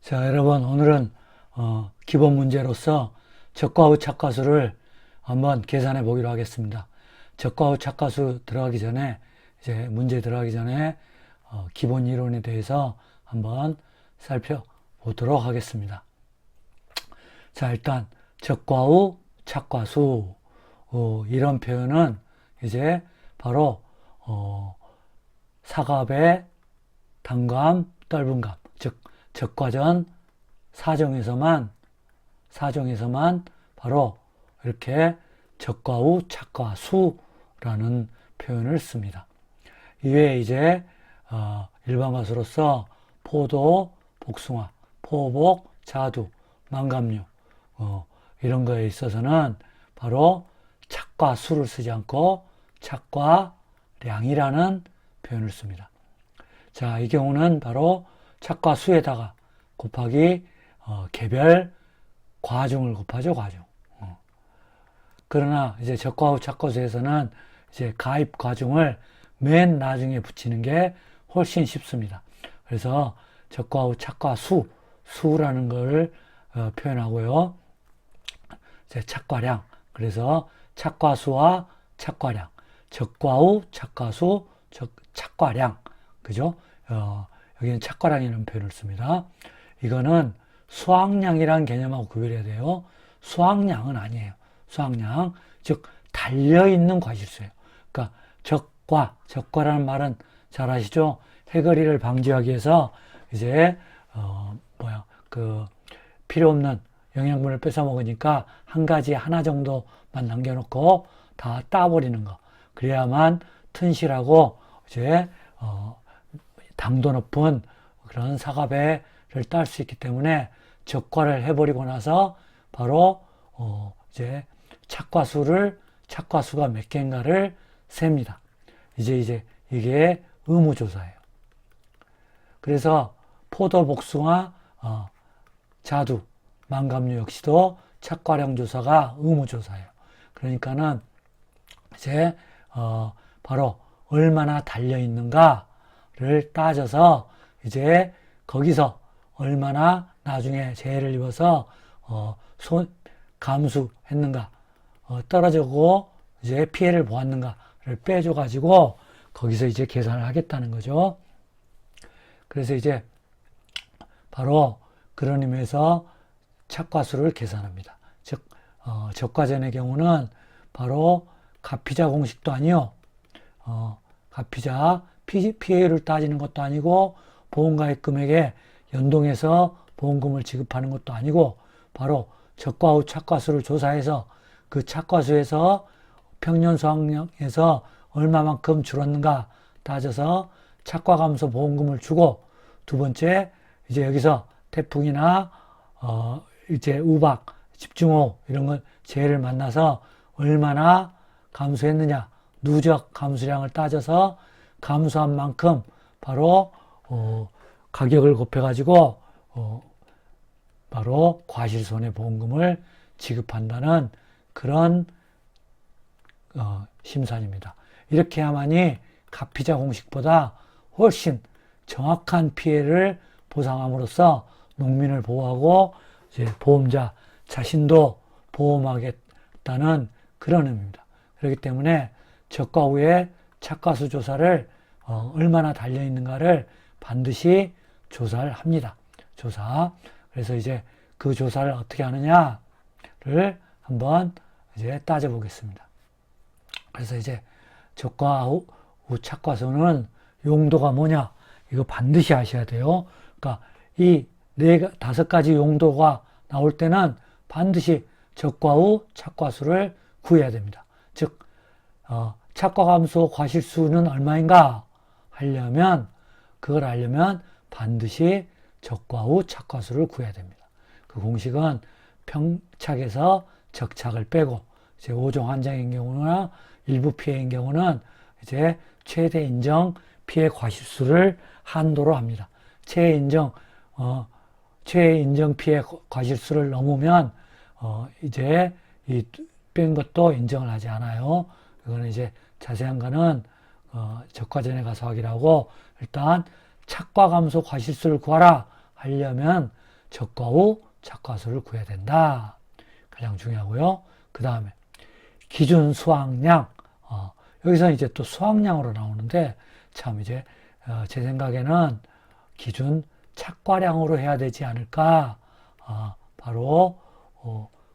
자, 여러분, 오늘은 기본 문제로서 적과 후 착과수를 한번 계산해 보기로 하겠습니다. 적과 후 착과수 들어가기 전에, 이제 문제 들어가기 전에 기본 이론에 대해서 한번 살펴보도록 하겠습니다. 자, 일단 적과 후 착과수, 이런 표현은 이제 바로 사갑의 단감, 떫은감, 즉 적과전 사정에서만 바로 이렇게 적과 후 착과 수라는 표현을 씁니다. 이외에 이제 일반 가수로서 포도, 복숭아, 포복, 자두, 망감류 이런 거에 있어서는 바로 착과 수를 쓰지 않고 착과 량이라는 표현을 씁니다. 자, 이 경우는 바로 착과 수에다가 곱하기 개별 과중을 곱하죠, 과중. 그러나 이제 적과 후 착과수에서는 이제 가입 과중을 맨 나중에 붙이는 게 훨씬 쉽습니다. 그래서 적과 후 착과수, 수라는 걸 표현하고요. 이제 착과량. 그래서 착과수와 착과량. 적과 후 착과수, 착과량. 그죠? 여기는 착과량이라는 표현을 씁니다. 이거는 수확량이라는 개념하고 구별해야 돼요. 수확량은 아니에요. 수확량, 즉 달려있는 과실수예요. 그러니까 적과라는 말은 잘 아시죠? 해거리를 방지하기 위해서 이제 필요 없는 영양분을 뺏어 먹으니까 한 가지 하나 정도만 남겨놓고 다 따버리는 거. 그래야만 튼실하고 이제 당도 높은 그런 사과배를 딸 수 있기 때문에 적과를 해버리고 나서 바로 이제 착과수가 몇 개인가를 셉니다. 이제 이게 의무조사예요. 그래서 포도, 복숭아, 자두, 망감류 역시도 착과량 조사가 의무조사예요. 그러니까는 이제 바로 얼마나 달려 있는가를 따져서 이제 거기서 얼마나 나중에 재해를 입어서 감수했는가, 떨어지고 이제 피해를 보았는가를 빼줘가지고 거기서 이제 계산을 하겠다는 거죠. 그래서 이제 바로 그런 의미에서 착과수를 계산합니다. 즉 적과전의 경우는 바로 가피자 공식도 아니요, 가피자 피해를 따지는 것도 아니고 보험가입 금액에 연동해서 보험금을 지급하는 것도 아니고 바로 적과 후 착과수를 조사해서 그 착과수에서 평년 수확량에서 얼마만큼 줄었는가 따져서 착과감소 보험금을 주고, 두 번째 이제 여기서 태풍이나 이제 우박, 집중호우 이런 건 재해를 만나서 얼마나 감소했느냐, 누적 감소량을 따져서 감소한 만큼 바로 가격을 곱해가지고 바로 과실손해보험금을 지급한다는 그런 심산입니다. 이렇게 해야만이 가피자 공식보다 훨씬 정확한 피해를 보상함으로써 농민을 보호하고 이제 보험자 자신도 보험하겠다는 그런 의미입니다. 그렇기 때문에 적과 후의 착과수 조사를 얼마나 달려 있는가를 반드시 조사를 합니다. 조사. 그래서 이제 그 조사를 어떻게 하느냐를 한번 이제 따져보겠습니다. 그래서 이제 적과 후 착과수는 용도가 뭐냐? 이거 반드시 아셔야 돼요. 그러니까 이 다섯 가지 용도가 나올 때는 반드시 적과 후 착과수를 구해야 됩니다. 즉, 착과감소 과실수는 얼마인가 그걸 알려면 반드시 적과 후 착과수를 구해야 됩니다. 그 공식은 평착에서 적착을 빼고, 이제 5종 환장인 경우나 일부 피해인 경우는 이제 최대 인정 피해 과실수를 한도로 합니다. 최인정 피해 과실수를 넘으면 이제 이 뺀 것도 인정을 하지 않아요. 이거는 이제 자세한 거는 적과전에 가서 하기로 하고, 일단 착과감소 과실수를 구하라 하려면 적과 후 착과수를 구해야 된다. 가장 중요하고요. 그 다음에 기준 수확량. 여기서 이제 또 수확량으로 나오는데 참 이제 제 생각에는 기준 착과량으로 해야 되지 않을까. 바로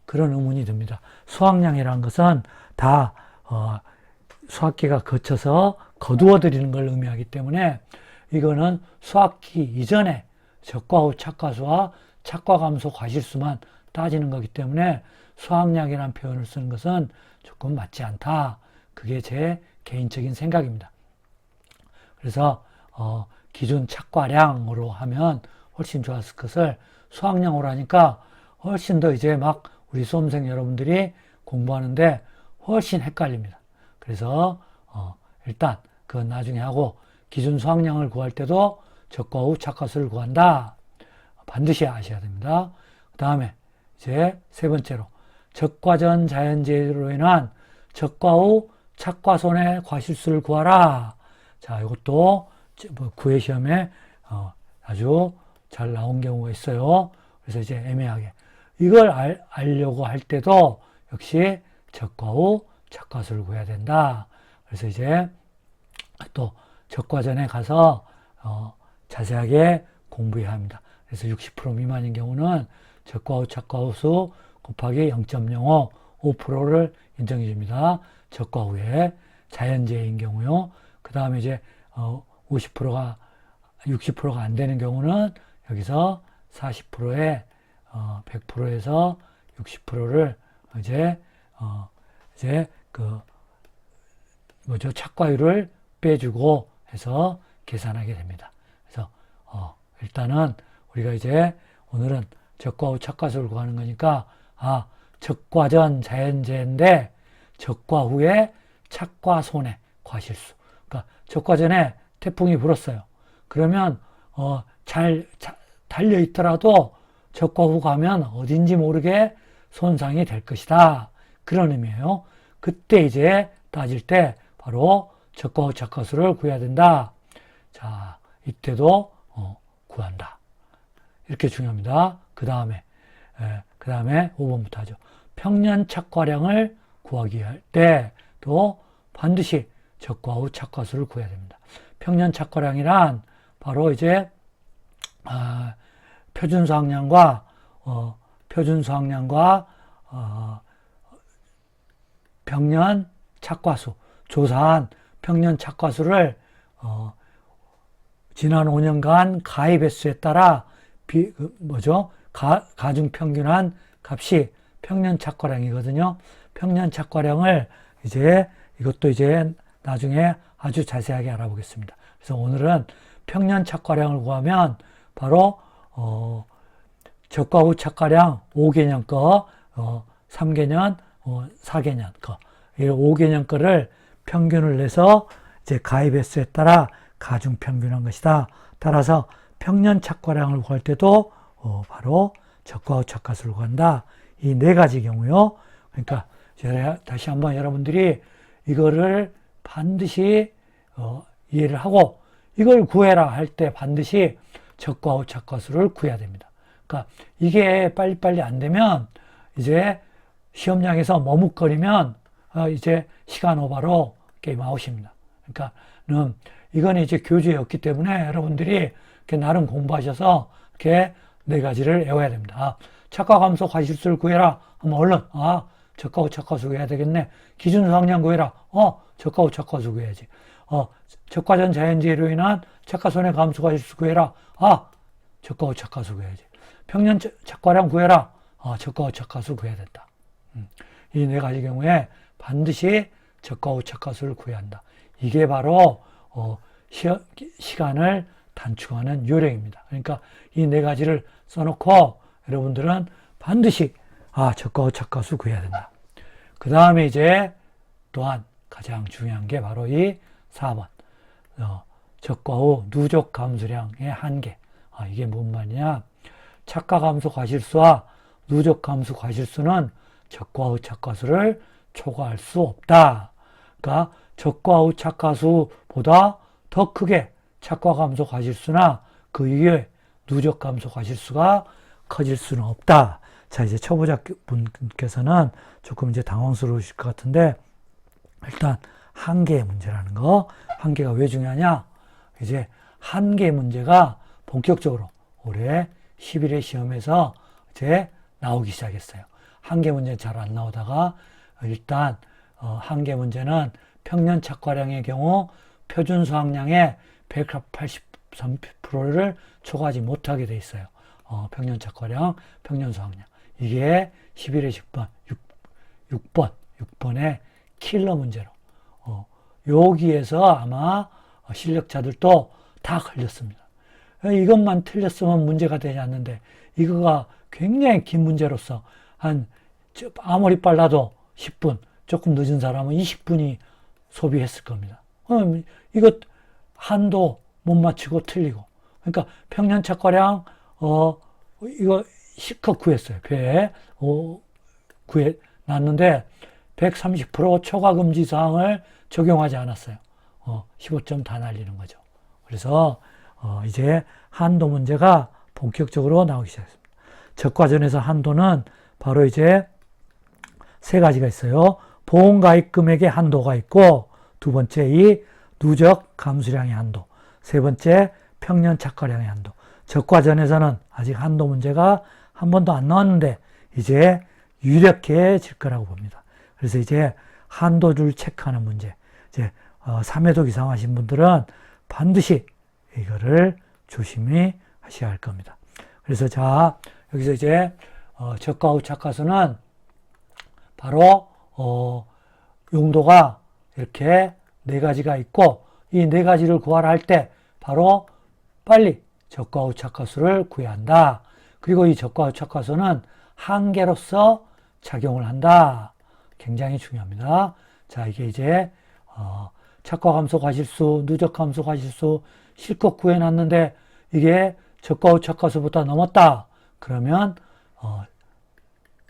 그런 의문이 듭니다. 수확량이라는 것은 다 수확기가 거쳐서 거두어 들이는 걸 의미하기 때문에 이거는 수확기 이전에 적과 후 착과수와 착과감소 과실수만 따지는 거기 때문에 수확량이라는 표현을 쓰는 것은 조금 맞지 않다. 그게 제 개인적인 생각입니다. 그래서 기준 착과량으로 하면 훨씬 좋았을 것을 수확량으로 하니까 훨씬 더 이제 막 우리 수험생 여러분들이 공부하는데 훨씬 헷갈립니다. 그래서 일단 그건 나중에 하고 기준 수확량을 구할 때도 적과 후 착과수를 구한다. 반드시 아셔야 됩니다. 그 다음에 이제 세 번째로 적과전 자연재해로 인한 적과 후 착과손의 과실수를 구하라. 자, 이것도 구회 시험에 아주 잘 나온 경우가 있어요. 그래서 이제 애매하게 이걸 알려고 할 때도 역시 적과 후 착과수를 구해야 된다. 그래서 이제 또 적과전에 가서 자세하게 공부해야 합니다. 그래서 60% 미만인 경우는 적과 후 착과수 곱하기 0.05, 5%를 인정해 줍니다. 적과 후에 자연재해인 경우요. 그 다음에 이제 50%가 60%가 안 되는 경우는 여기서 40%에 100%에서 60%를 이제 그 착과율을 빼주고 해서 계산하게 됩니다. 그래서 일단은 우리가 이제 오늘은 적과 후 착과수를 구하는 거니까 적과전 자연재해인데 적과 후에 착과손의 과실수. 그러니까 적과전에 태풍이 불었어요. 그러면 잘 달려 있더라도 적과 후 가면 어딘지 모르게 손상이 될 것이다. 그런 의미예요. 그때 이제 따질 때 바로 적과 후 착과수를 구해야 된다. 자, 이때도 구한다. 이렇게 중요합니다. 그 다음에 5번부터 하죠. 평년 착과량을 구하기 할 때도 반드시 적과 후 착과수를 구해야 됩니다. 평년 착과량이란 바로 이제 표준 수확량과 평년 착과수, 조사한 평년 착과수를 지난 5년간 가입 횟수에 따라 가중 평균한 값이 평년 착과량이거든요. 평년 착과량을 이것도 이제 나중에 아주 자세하게 알아보겠습니다. 그래서 오늘은 평년 착과량을 구하면 바로 적과 후 착과량 5개년 거, 3개년, 4개년 거, 5개년 거를 평균을 내서 이제 가입 횟수에 따라 가중 평균한 것이다. 따라서 평년 착과량을 구할 때도 바로 적과 후 착과수를 구한다. 이 네 가지 경우요. 그러니까 제가 다시 한번 여러분들이 이거를 반드시 이해를 하고 이걸 구해라 할 때 반드시 적과 후 착과수를 구해야 됩니다. 그러니까 이게 빨리빨리 안 되면 이제 시험장에서 머뭇거리면 이제 시간 오버로 게임 아웃입니다. 그러니까 이건 이제 교재에 없기 때문에 여러분들이 이렇게 나름 공부하셔서 이렇게 네 가지를 외워야 됩니다. 착과감소 과실수를 구해라 하면 얼른 적과 후 착과수 구해야 되겠네. 기준 수확량 구해라. 적과 후 착과수 구해야지. 적과전 자연재해로 인한 착과손해 감소 과실수 구해라. 적과 후 착과수 구해야지. 평년 착과량 구해라. 적과 후 착과수 구해야 된다. 이 네 가지 경우에 반드시 적과 후 착과수를 구해야 한다. 이게 바로 시간을 단축하는 요령입니다. 그러니까 이 네 가지를 써놓고 여러분들은 반드시 적과 후 착과수 구해야 된다. 그 다음에 이제 또한 가장 중요한 게 바로 이 4번 적과 후 누적 감소량의 한계. 이게 뭔 말이냐? 착과 감소 과실수와 누적 감소 과실수는 적과 후 착과수를 초과할 수 없다. 그러니까 적과 후 착과수보다 더 크게 착과 감소 과실수나 그 이외에 누적 감소 과실수가 커질 수는 없다. 자, 이제 초보자분께서는 조금 이제 당황스러우실 것 같은데, 일단 한계의 문제라는 거, 한계가 왜 중요하냐? 이제 한계의 문제가 본격적으로 올해 11회 시험에서 이제 나오기 시작했어요. 한계 문제는 잘 안 나오다가 일단 한계 문제는 평년 착과량의 경우 표준 수학량의 183%를 초과하지 못하게 돼 있어요. 평년 착과량, 평년 수학량. 이게 11회 6번의 킬러 문제로. 여기에서 아마 실력자들도 다 걸렸습니다. 이것만 틀렸으면 문제가 되지 않는데, 이거가 굉장히 긴 문제로서 아무리 빨라도 10분, 조금 늦은 사람은 20분이 소비했을 겁니다. 이거 한도 못 맞추고 틀리고. 그러니까 평년 착과량, 이거 실컷 구했어요. 구해놨는데 130% 초과 금지 사항을 적용하지 않았어요. 15점 다 날리는 거죠. 그래서 이제 한도 문제가 본격적으로 나오기 시작했습니다. 적과전에서 한도는 바로 이제 세 가지가 있어요. 보험가입 금액의 한도가 있고, 두 번째 이 누적 감수량의 한도, 세 번째 평년 착과량의 한도. 적과전에서는 아직 한도 문제가 한 번도 안 나왔는데 이제 유력해질 거라고 봅니다. 그래서 이제 한도를 체크하는 문제, 이제 3회독 이상 하신 분들은 반드시 이거를 조심히 하셔야 할 겁니다. 그래서 자, 여기서 이제 적과 후 착과수는 바로 용도가 이렇게 네 가지가 있고, 이 네 가지를 구하라 할 때 바로 빨리 적과 후 착과수를 구해야 한다. 그리고 이 적과 후 착과수는 한계로서 작용을 한다. 굉장히 중요합니다. 자, 이게 이제 착과 감소 과실수, 누적 감소 과실수 실컷 구해놨는데 이게 적과 후 착과수보다 넘었다. 그러면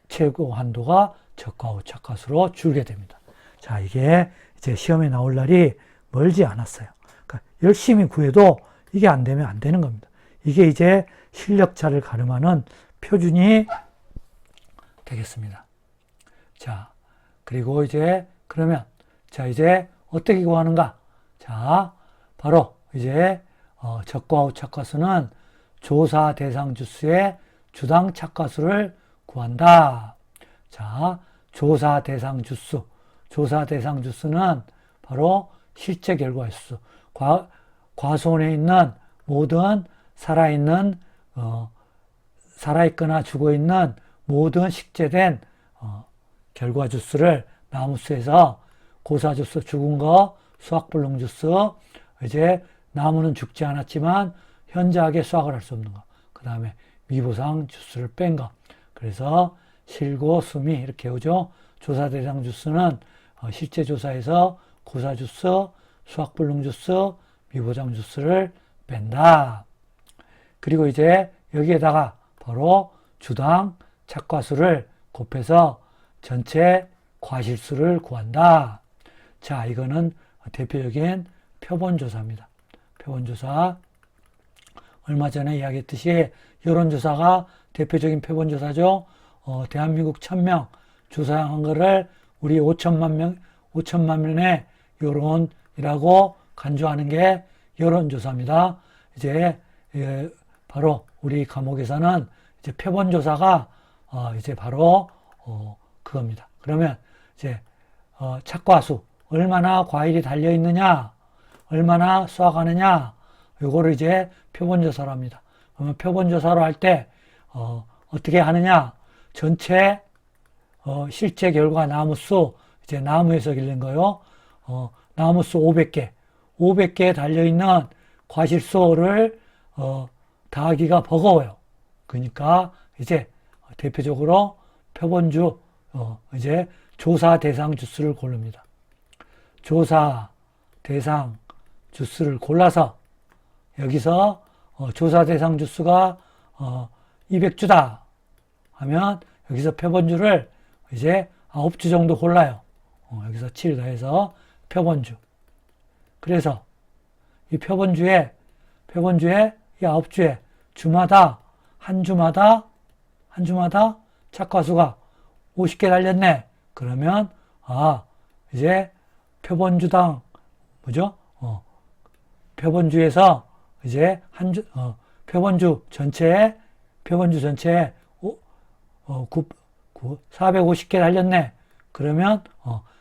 최고 한도가 적과 후 착과수로 줄게 됩니다. 자, 이게 이제 시험에 나올 날이 멀지 않았어요. 그러니까 열심히 구해도 이게 안 되면 안 되는 겁니다. 이게 이제 실력자를 가름하는 표준이 되겠습니다. 자, 그리고 이제 그러면 자, 이제 어떻게 구하는가? 자, 바로 이제 적과 후 착과수는 조사 대상 주수의 주당 착과수를 구한다. 자, 조사 대상 주수는 바로 실제 결과의 수수. 과수원에 있는 모든 살아있거나 죽어있는 모든 식재된 결과 주수를 나무수에서 고사 주수, 죽은 거, 수확불능 주수, 이제 나무는 죽지 않았지만 현저하게 수확을 할 수 없는 거. 그 다음에 미보상 주수를 뺀 거. 그래서 실고, 수미 이렇게 오죠. 조사 대상 주수는 실제 조사에서 고사 주수, 수확불능 주수, 미보상 주수를 뺀다. 그리고 이제 여기에다가 바로 주당 착과수를 곱해서 전체 과실수를 구한다. 자, 이거는 대표적인 표본조사입니다. 표본조사. 얼마 전에 이야기했듯이 여론조사가 대표적인 표본조사죠. 대한민국 1000명 조사한 거를 우리 5천만 명의 여론이라고 간주하는 게 여론조사입니다. 이제 바로 우리 과목에서는 이제 표본조사가 이제 바로 그겁니다. 그러면 이제 착과수 얼마나 과일이 달려 있느냐, 얼마나 수확하느냐, 요거를 이제 표본조사로 합니다. 그러면 표본조사로 할 때 어떻게 하느냐, 전체 실제 결과 나무수, 이제 나무에서 길른 거요. 나무수 500개에 달려있는 과실수를 더하기가 버거워요. 그러니까 이제 대표적으로 표본주, 이제 조사 대상 주수를 고릅니다. 조사 대상 주수를 골라서 여기서 조사 대상 주수가 200주다 하면 여기서 표본주를 이제 9주 정도 골라요. 여기서 7 더해서 표본주. 그래서 이 표본주에 이 9주에 주마다 한 주마다 한 주마다 착과수가 50개 달렸네. 그러면 이제 표본주당 뭐죠? 표본주에서 이제 표본주 전체에 450개 달렸네. 그러면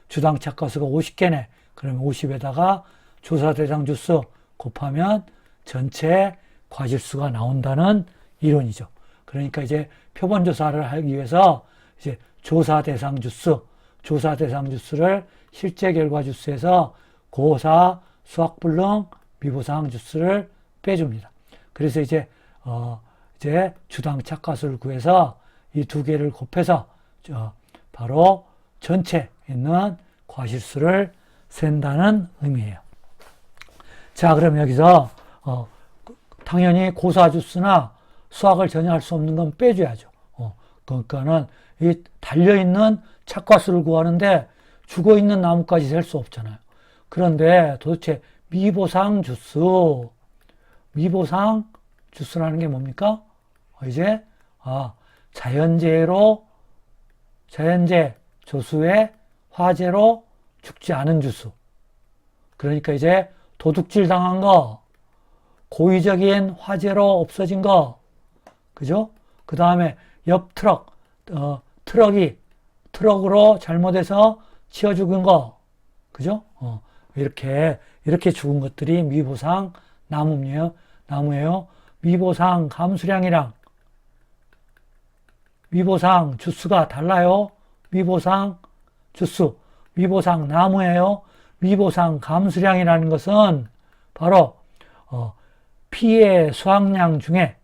주당 착과수가 50개네. 그러면 50에다가 조사 대상 주수 곱하면 전체 과실수가 나온다는 이론이죠. 그러니까 이제 표본 조사를 하기 위해서 이제 조사 대상 주수를 실제 결과 주수에서 고사, 수학불능, 미보상 주수를 빼줍니다. 그래서 이제 주당 착과수를 구해서 이 두 개를 곱해서 바로 전체에 있는 과실수를 센다는 의미예요. 자, 그럼 여기서 당연히 고사 주수나 수학을 전혀 할 수 없는 건 빼줘야죠. 그러니까는 이 달려있는 착과수를 구하는데 죽어있는 나무까지 셀 수 없잖아요. 그런데 도대체 미보상 주수라는 게 뭡니까? 이제 자연재 조수의 화재로 죽지 않은 주수. 그러니까 이제 도둑질 당한 거, 고의적인 화재로 없어진 거, 그죠? 그 다음에 옆 트럭으로 잘못해서 치어 죽은 거, 그죠? 이렇게 죽은 것들이 미보상 나무예요. 미보상 감수량이랑 미보상 주수가 달라요. 미보상 주수, 미보상 나무예요. 미보상 감수량이라는 것은 바로 피해 수확량 중에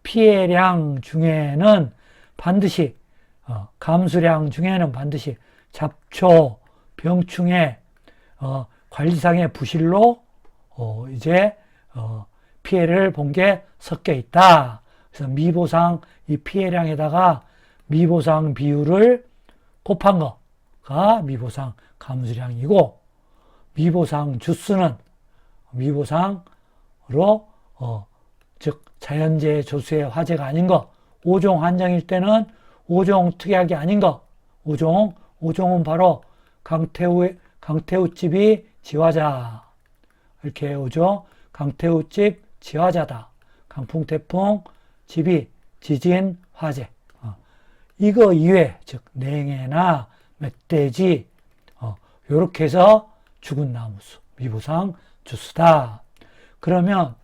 피해량 중에는 반드시 감수량 중에는 반드시 잡초, 병충해, 관리상의 부실로 이제 피해를 본 게 섞여 있다. 그래서 미보상 이 피해량에다가 미보상 비율을 곱한 거가 미보상 감수량이고, 미보상 주수는 미보상으로 즉 자연재해 조수의 화재가 아닌 거, 5종 한정일 때는 5종 특약이 아닌 거, 5종은 바로 강태우집이 지화자, 이렇게 오죠. 강태우집 지화자다. 강풍, 태풍, 집이 지진, 화재. 이거 이외, 즉 냉해나 멧돼지, 요렇게 해서 죽은 나무수, 미보상 주수다. 그러면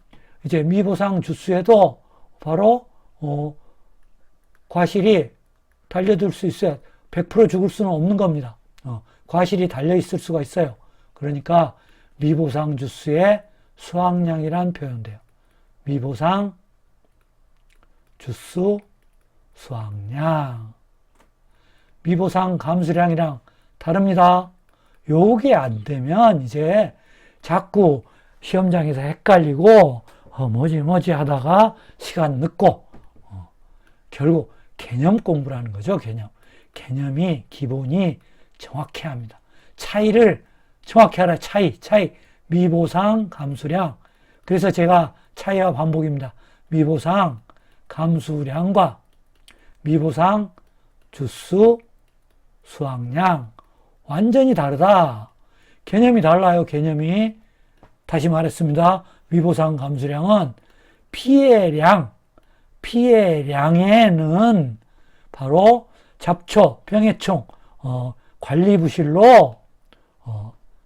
이제 미보상 주수에도 바로 과실이 달려들 수 있어요. 100% 죽을 수는 없는 겁니다. 과실이 달려있을 수가 있어요. 그러니까 미보상 주수의 수확량이란 표현돼요. 미보상 주수 수확량. 미보상 감수량이랑 다릅니다. 요게 안 되면 이제 자꾸 시험장에서 헷갈리고 뭐지 하다가 시간 늦고 결국 개념 공부를 하는 거죠. 개념이 기본이 정확해야 합니다. 차이를 정확히 알아야 차이 미보상 감수량. 그래서 제가 차이와 반복입니다. 미보상 감수량과 미보상 주수 수확량 완전히 다르다. 개념이 달라요. 개념이. 다시 말했습니다. 미보상 감수량은 피해량에는 바로 잡초, 병해충, 관리부실로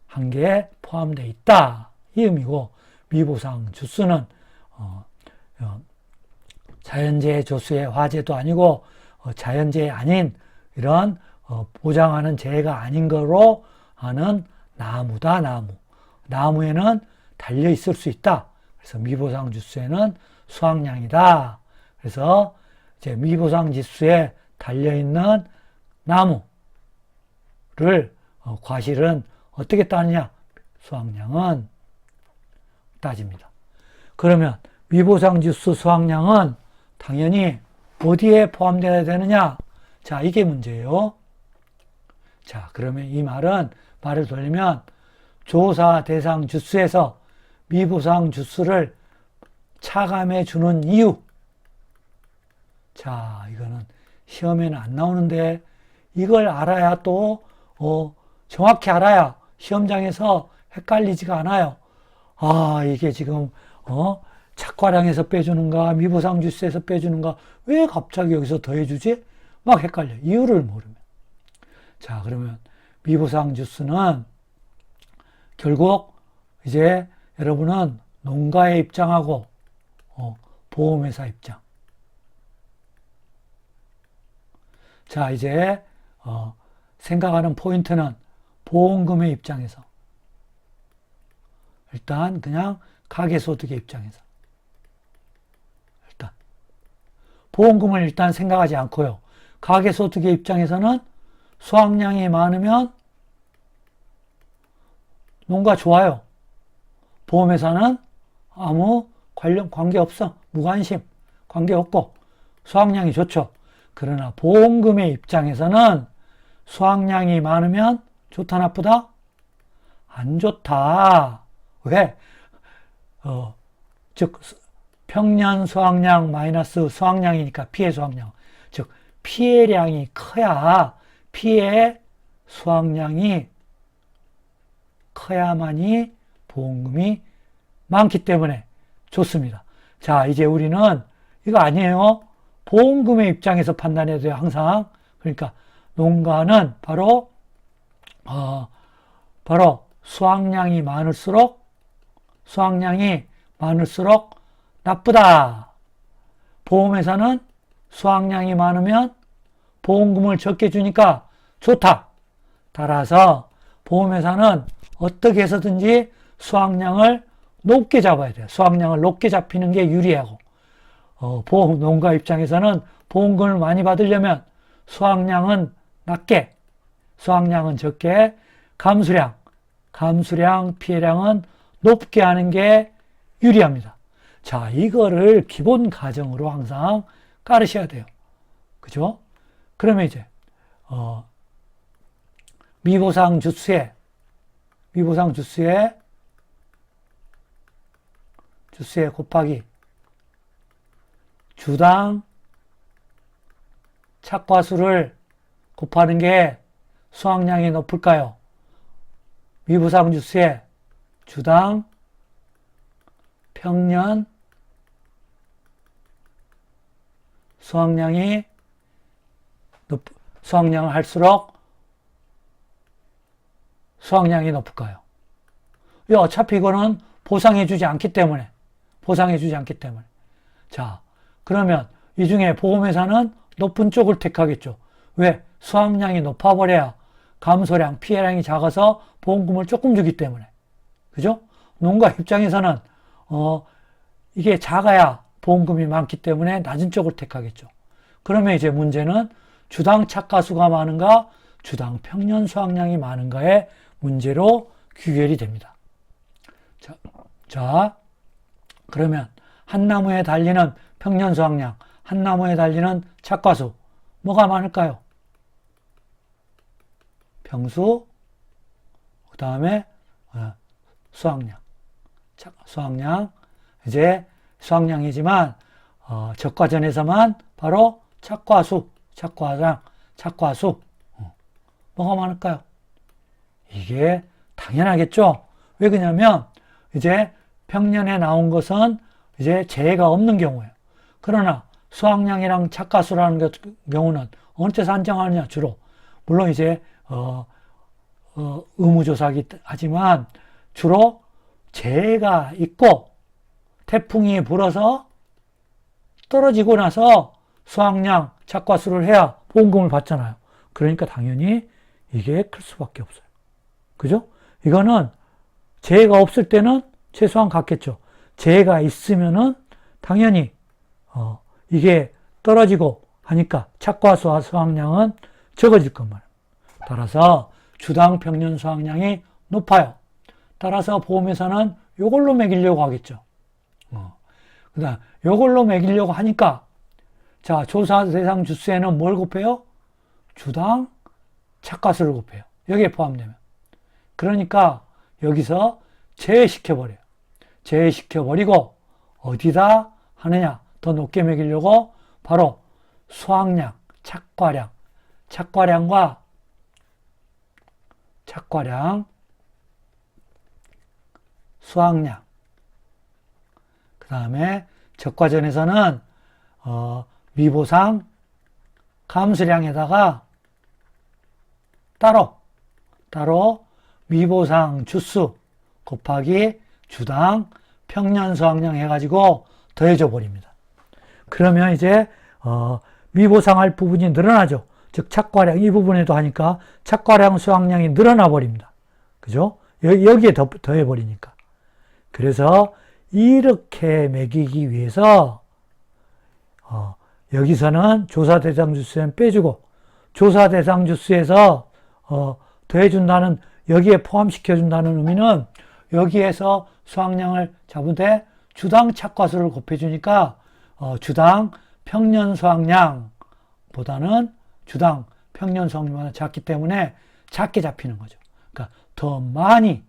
한 개 포함되어 있다. 이 의미고, 미보상 주수는 자연재해 조수의 화재도 아니고 자연재해 아닌 이런 보장하는 재해가 아닌 거로 하는 나무다. 나무에는 달려 있을 수 있다. 그래서 미보상 주수에는 수확량이다. 그래서 이제 미보상 지수에 달려 있는 나무를 과실은 어떻게 따느냐? 수확량은 따집니다. 그러면 미보상 지수 수확량은 당연히 어디에 포함되어야 되느냐? 자, 이게 문제예요. 자, 그러면 이 말을 돌리면 조사 대상 주수에서 미보상 주수를 차감해 주는 이유. 자, 이거는 시험에는 안 나오는데 이걸 알아야 또 정확히 알아야 시험장에서 헷갈리지가 않아요. 아, 이게 지금 착과량에서 빼주는가 미보상 주스에서 빼주는가 왜 갑자기 여기서 더해주지? 막 헷갈려. 이유를 모르면. 자, 그러면 미보상 주스는 결국 이제 여러분은 농가의 입장하고 보험회사 입장. 자, 이제 생각하는 포인트는 보험금의 입장에서 일단 그냥 가계소득의 입장에서 일단 보험금을 일단 생각하지 않고요. 가계소득의 입장에서는 수확량이 많으면 농가 좋아요. 보험회사는 아무 관계없어. 무관심. 관계없고 수확량이 좋죠. 그러나 보험금의 입장에서는 수확량이 많으면 좋다 나쁘다? 안 좋다. 왜? 즉 평년 수확량 마이너스 수확량이니까 피해 수확량. 즉 피해량이 커야 피해 수확량이 커야만이 보험금이 많기 때문에 좋습니다. 자, 이제 우리는 이거 아니에요. 보험금의 입장에서 판단해야 돼요. 항상. 그러니까 농가는 바로 수확량이 많을수록 나쁘다. 보험회사는 수확량이 많으면 보험금을 적게 주니까 좋다. 따라서 보험회사는 어떻게 해서든지 수확량을 높게 잡아야 돼요. 수확량을 높게 잡히는 게 유리하고 농가 입장에서는 보험금을 많이 받으려면 수확량은 낮게, 수확량은 적게, 감수량, 피해량은 높게 하는 게 유리합니다. 자, 이거를 기본 가정으로 항상 깔으셔야 돼요. 그죠? 그러면 이제 미보상 주스에 곱하기 주당 착과수를 곱하는 게 수확량이 높을까요? 미보상 주스에 주당 평년 수확량을 할수록 수확량이 높을까요? 어차피 이거는 보상해주지 않기 때문에. 자, 그러면 이 중에 보험회사는 높은 쪽을 택하겠죠. 왜? 수확량이 높아버려야 감소량, 피해량이 작아서 보험금을 조금 주기 때문에. 그죠? 농가 입장에서는, 이게 작아야 보험금이 많기 때문에 낮은 쪽을 택하겠죠. 그러면 이제 문제는 주당 착과수가 많은가, 주당 평년 수확량이 많은가의 문제로 귀결이 됩니다. 자, 그러면 한 나무에 달리는 평년 수확량, 한 나무에 달리는 착과수, 뭐가 많을까요? 평수, 그 다음에 수확량. 이제 수확량이지만 적과전에서만 바로 착과수, 뭐가 많을까요? 이게 당연하겠죠. 왜 그러냐면 이제 평년에 나온 것은 이제 재해가 없는 경우예요. 그러나 수확량이랑 착과수라는 경우는 어느 때서 한정하느냐 주로. 물론 이제 의무조사기 하지만 주로 재해가 있고 태풍이 불어서 떨어지고 나서 수확량 착과수를 해야 보험금을 받잖아요. 그러니까 당연히 이게 클 수밖에 없어요. 그죠? 이거는 재해가 없을 때는 최소한 같겠죠. 재해가 있으면은 당연히 이게 떨어지고 하니까 착과수와 수확량은 적어질 것만. 따라서 주당 평년 수확량이 높아요. 따라서 보험회사는 이걸로 매기려고 하겠죠. 그다음 이걸로 매기려고 하니까 자, 조사 대상 주수에는 뭘 곱해요? 주당 착과수를 곱해요. 여기에 포함되면. 그러니까 여기서 제외시켜버려요. 제외시켜버리고 어디다 하느냐? 더 높게 매기려고 바로 수확량, 착과량, 착과량과 착과량, 수확량. 그 다음에 적과전에서는 미보상, 감수량에다가 따로 미보상 주수 곱하기 주당 평년 수확량 해가지고 더해줘 버립니다. 그러면 이제 미보상할 부분이 늘어나죠. 즉 착과량 이 부분에도 하니까 착과량 수확량이 늘어나 버립니다. 그죠? 여기에 더해 버리니까. 그래서 이렇게 매기기 위해서 여기서는 조사 대상 주수는 빼주고 조사 대상 주수에서 더해준다는 여기에 포함시켜준다는 의미는 여기에서 수확량을 잡을 때 주당 착과수를 곱해주니까 주당 평년 수확량보다는 주당 평년 수확량보다 작기 때문에 작게 잡히는 거죠. 그러니까 더 많이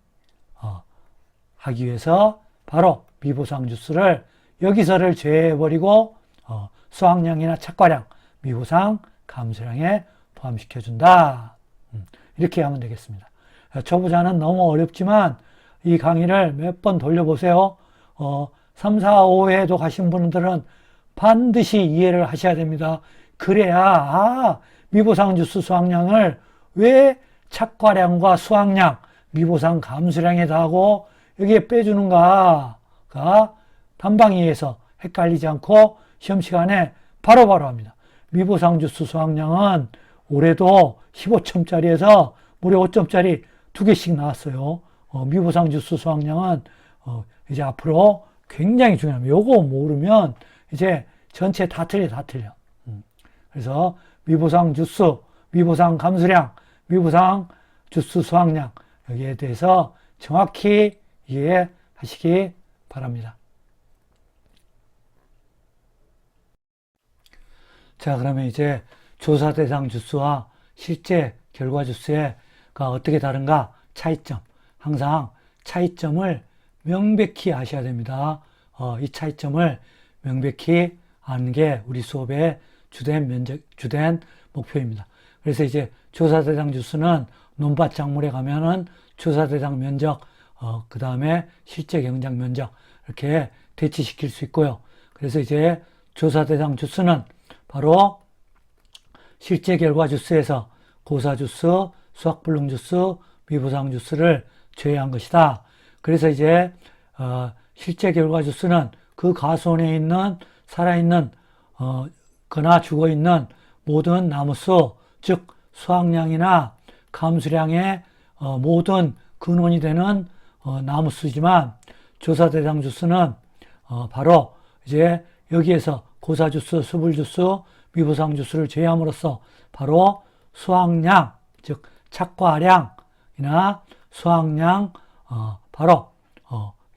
하기 위해서 바로 미보상 주수를 여기서를 제외해버리고 수확량이나 착과량, 미보상, 감수량에 포함시켜준다. 이렇게 하면 되겠습니다. 초보자는 너무 어렵지만 이 강의를 몇 번 돌려보세요. 3, 4, 5회도 가신 분들은 반드시 이해를 하셔야 됩니다. 그래야 미보상 주수 수확량을 왜 착과량과 수확량, 미보상 감수량에다 하고 여기에 빼주는가가 단방위에서 헷갈리지 않고 시험 시간에 바로바로 합니다. 미보상 주수 수확량은 올해도 15점짜리에서 무려 5점짜리 2개씩 나왔어요. 미보상 주수 수확량은 이제 앞으로 굉장히 중요합니다. 요거 모르면 이제 전체 다 틀려. 그래서 미보상 주수, 미보상 감수량, 미보상 주수 수확량 여기에 대해서 정확히 이해하시기 바랍니다. 자, 그러면 이제 조사 대상 주수와 실제 결과 주수가 어떻게 다른가? 차이점. 항상 차이점을 명백히 아셔야 됩니다. 이 차이점을 명백히 아는 게 우리 수업의 주된 목표입니다. 그래서 이제 조사 대상 주수는 논밭 작물에 가면은 조사 대상 면적, 그 다음에 실제 경작 면적 이렇게 대치시킬 수 있고요. 그래서 이제 조사 대상 주수는 바로 실제 결과 주수에서 고사 주수, 수확불능 주수, 미보상 주수를 제외한 것이다. 그래서 이제 실제 결과 주수는 그 가수원에 있는 살아있는 거나 죽어있는 모든 나무수, 즉 수확량이나 감수량의 모든 근원이 되는 나무수지만 조사 대상 주수는 바로 이제 여기에서 고사 주수, 수불 주수, 미보상 주수를 제외함으로써 바로 수확량, 즉 착과량이나 수확량 바로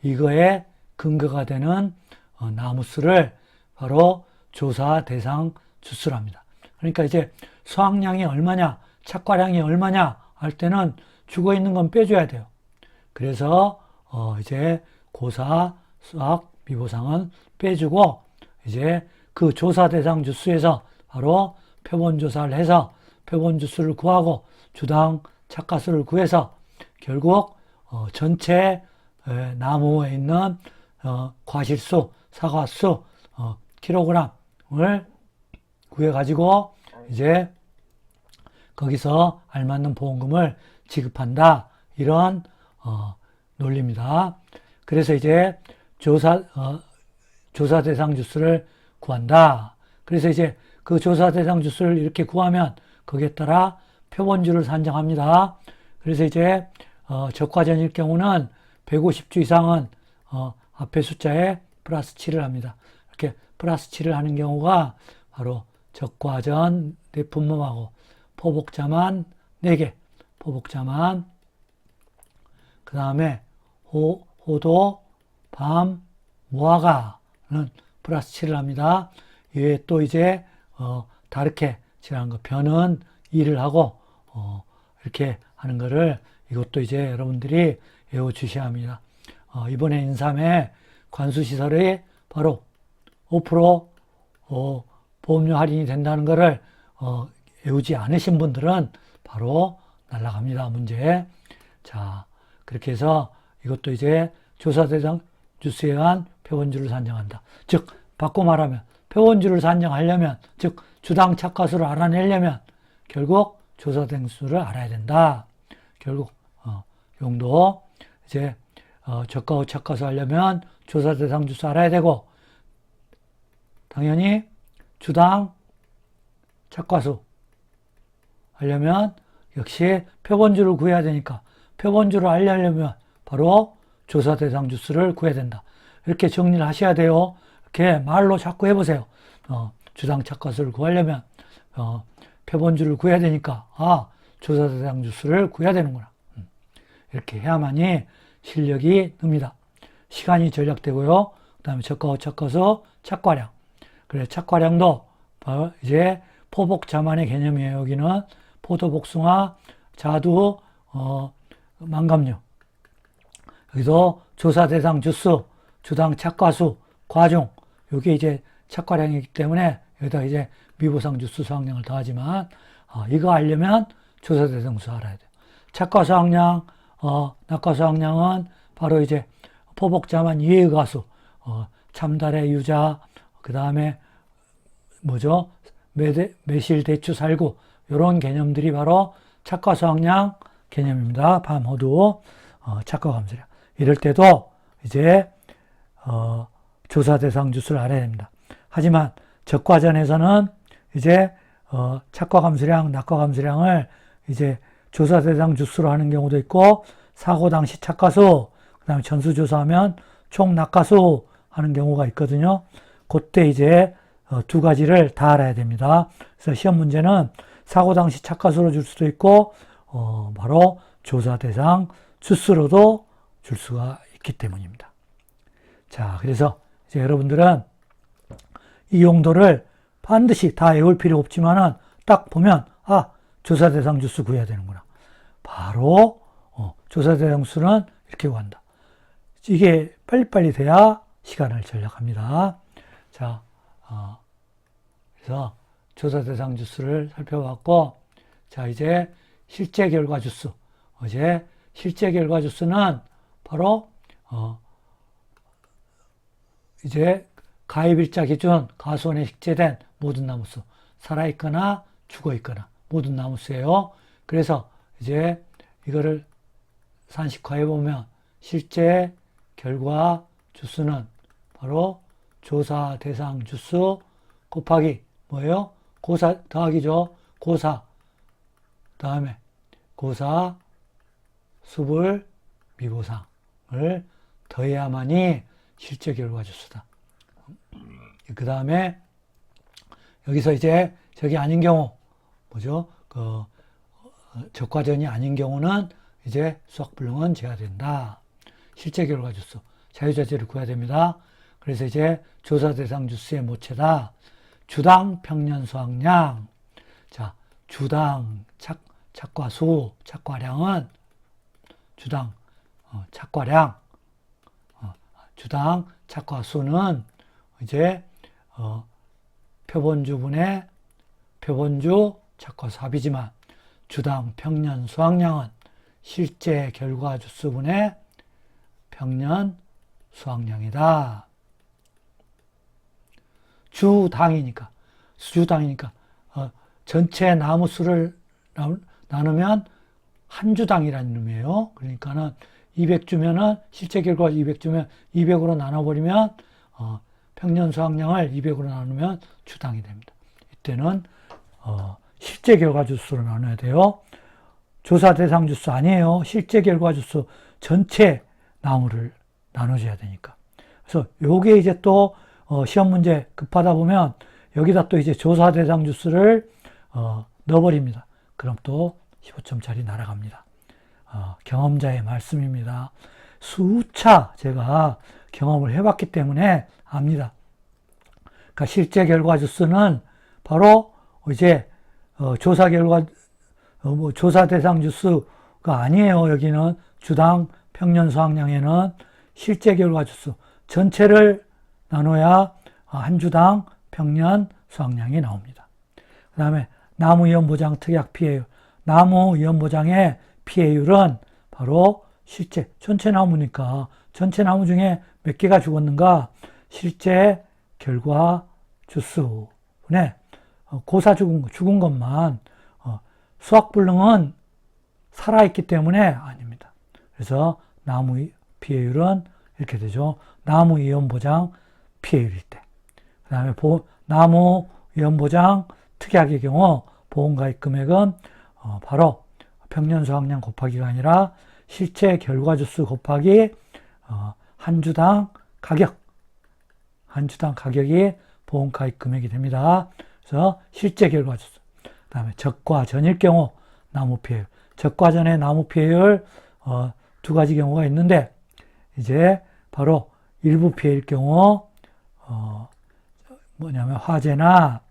이거에 근거가 되는 나무수를 바로 조사 대상 주수랍니다. 그러니까 이제 수확량이 얼마냐, 착과량이 얼마냐 할 때는 죽어 있는 건 빼줘야 돼요. 그래서 이제 고사, 수확, 미보상은 빼주고 이제 그 조사 대상 주수에서 바로 표본 조사를 해서 표본 주수를 구하고 주당 착과수를 구해서 결국 전체 나무에 있는 과실수, 사과수 킬로그램을 구해가지고 이제 거기서 알맞는 보험금을 지급한다. 이런 논리입니다. 그래서 이제 조사 대상 주수를 구한다. 그래서 이제 그 조사 대상 주수를 이렇게 구하면 거기에 따라 표본주를 산정합니다. 그래서 이제 적과전일 경우는 150주 이상은 앞에 숫자에 플러스 7을 합니다. 이렇게 플러스 7을 하는 경우가 바로 적과전 내품목하고 포복자만 4개, 포복자만 그 다음에 호도, 밤, 무화과는 플러스 7을 합니다. 이외에 또 이제 다르게 칠하는 거 변은 2를 하고 이렇게 하는 거를 이것도 이제 여러분들이 외워주셔야 합니다. 이번에 인삼에 관수시설이 바로 5% 보험료 할인이 된다는 거를 외우지 않으신 분들은 바로 날아갑니다. 문제. 자, 그렇게 해서 이것도 이제 조사 대상 주수에 의한 표본주를 산정한다. 즉, 바꿔 말하면 표본주를 산정하려면, 즉 주당 착화수를 알아내려면 결국 조사 대상수를 알아야 된다. 결국 용도 이제 저가 후 착화수 하려면 조사 대상 주수 알아야 되고, 당연히 주당 착화수 하려면 역시 표본주를 구해야 되니까 표본주를 알려면 바로 조사 대상 주수를 구해야 된다. 이렇게 정리를 하셔야 돼요. 이렇게 말로 자꾸 해보세요. 주당 착화수를 구하려면 표본주를 구해야 되니까 조사 대상 주수를 구해야 되는구나. 이렇게 해야만이 실력이 늡니다. 시간이 절약되고요. 그 다음에 저가 후 착화수, 착과량. 그래, 착과량도 이제 포복 자만의 개념이에요. 여기는 포도, 복숭아, 자두, 망감류. 여기서 조사 대상 주수, 주당 착과수, 과중. 이게 이제 착과량이기 때문에 여기다 이제 미보상 주수 수확량을 더하지만 이거 알려면 조사 대상 수 알아야 돼요. 착과 수확량, 낙과 수확량은 바로 이제 포복 자만 이해의 가수, 참달의 유자, 그 다음에 뭐죠? 매실, 대추, 살구, 이런 개념들이 바로 착과 수확량 개념입니다. 밤, 호두, 착과 감소량. 이럴 때도 이제 조사 대상 주수를 알아야 됩니다. 하지만 적과전에서는 이제 착과 감소량, 낙과 감소량을 이제 조사 대상 주수로 하는 경우도 있고, 사고 당시 착과수, 그 다음에 전수조사하면 총 낙과수 하는 경우가 있거든요. 그때 이제 두 가지를 다 알아야 됩니다. 그래서 시험 문제는 사고 당시 착과수로 줄 수도 있고, 바로 조사 대상 주수로도 줄 수가 있기 때문입니다. 자, 그래서 이제 여러분들은 이 용도를 반드시 다 외울 필요 없지만은 딱 보면, 조사 대상 주수 구해야 되는구나. 바로, 조사 대상 수는 이렇게 구한다. 이게 빨리빨리 돼야 시간을 절약합니다. 자, 그래서 조사 대상 주수를 살펴봤고, 자, 이제 실제 결과 주수. 이제 실제 결과 주수는 바로, 이제 가입일자 기준 가수원에 식재된 모든 나무수. 살아있거나 죽어있거나 모든 나무수예요. 그래서 이제 이거를 산식화해 보면 실제 결과 주수는 바로 조사 대상 주수 곱하기 뭐예요? 고사 더하기죠. 고사, 다음에 고사, 수불, 미보상을 더해야만이 실제 결과 주수다. 그 다음에 여기서 이제 저게 아닌 경우 뭐죠? 적과전이 아닌 경우는 이제 수학불능은 제하된다. 실제 결과 주수, 자유자재를 구해야 됩니다. 그래서 이제 조사 대상 주수의 모체다. 주당 평년 수확량. 자, 주당 착과수, 착과량은 주당 착과량, 주당 착과수는 이제 표본주분의 표본주 착과수 합이지만 주당 평년 수확량은 실제 결과 주수분의 평년 수확량이다. 주당이니까 전체 나무 수를 나누면 한 주당이라는 의미예요. 그러니까는 200주면은 실제 결과 200주면 200으로 나눠버리면 평년 수확량을 200으로 나누면 주당이 됩니다. 이때는 실제 결과 주수로 나눠야 돼요. 조사 대상 주수 아니에요. 실제 결과 주수 전체 나무를 나눠줘야 되니까. 그래서 요게 이제 또 시험 문제 급하다 보면 여기다 또 이제 조사 대상 주수를 넣어버립니다. 그럼 또 15점짜리 날아갑니다. 경험자의 말씀입니다. 수차 제가 경험을 해봤기 때문에 압니다. 그러니까 실제 결과 주수는 바로 이제 조사 결과 조사 대상 주수가 아니에요. 여기는 주당 평년 수확량에는 실제 결과 주수 전체를 나눠야 한 주당 평년 수확량이 나옵니다. 그 다음에 나무위험보장 특약 피해율. 나무위험보장의 피해율은 바로 실제, 전체 나무니까 전체 나무 중에 몇 개가 죽었는가? 실제 결과 주수분의 고사 죽은 것만, 수확불능은 살아있기 때문에 아닙니다. 그래서 나무 피해율은 이렇게 되죠. 나무위험보장 피해율일 때. 그 다음에 나무위험보장 특약의 경우 보험가입 금액은 바로 평년 수확량 곱하기가 아니라 실제 결과 주수 곱하기 한 주당 가격이 보험가입 금액이 됩니다. 그래서 실제 결과 주수. 그 다음에 적과 전일 경우 나무 피해율. 적과 전의 나무 피해율 두 가지 경우가 있는데, 이제 바로 일부 피해일 경우 뭐냐면 화재나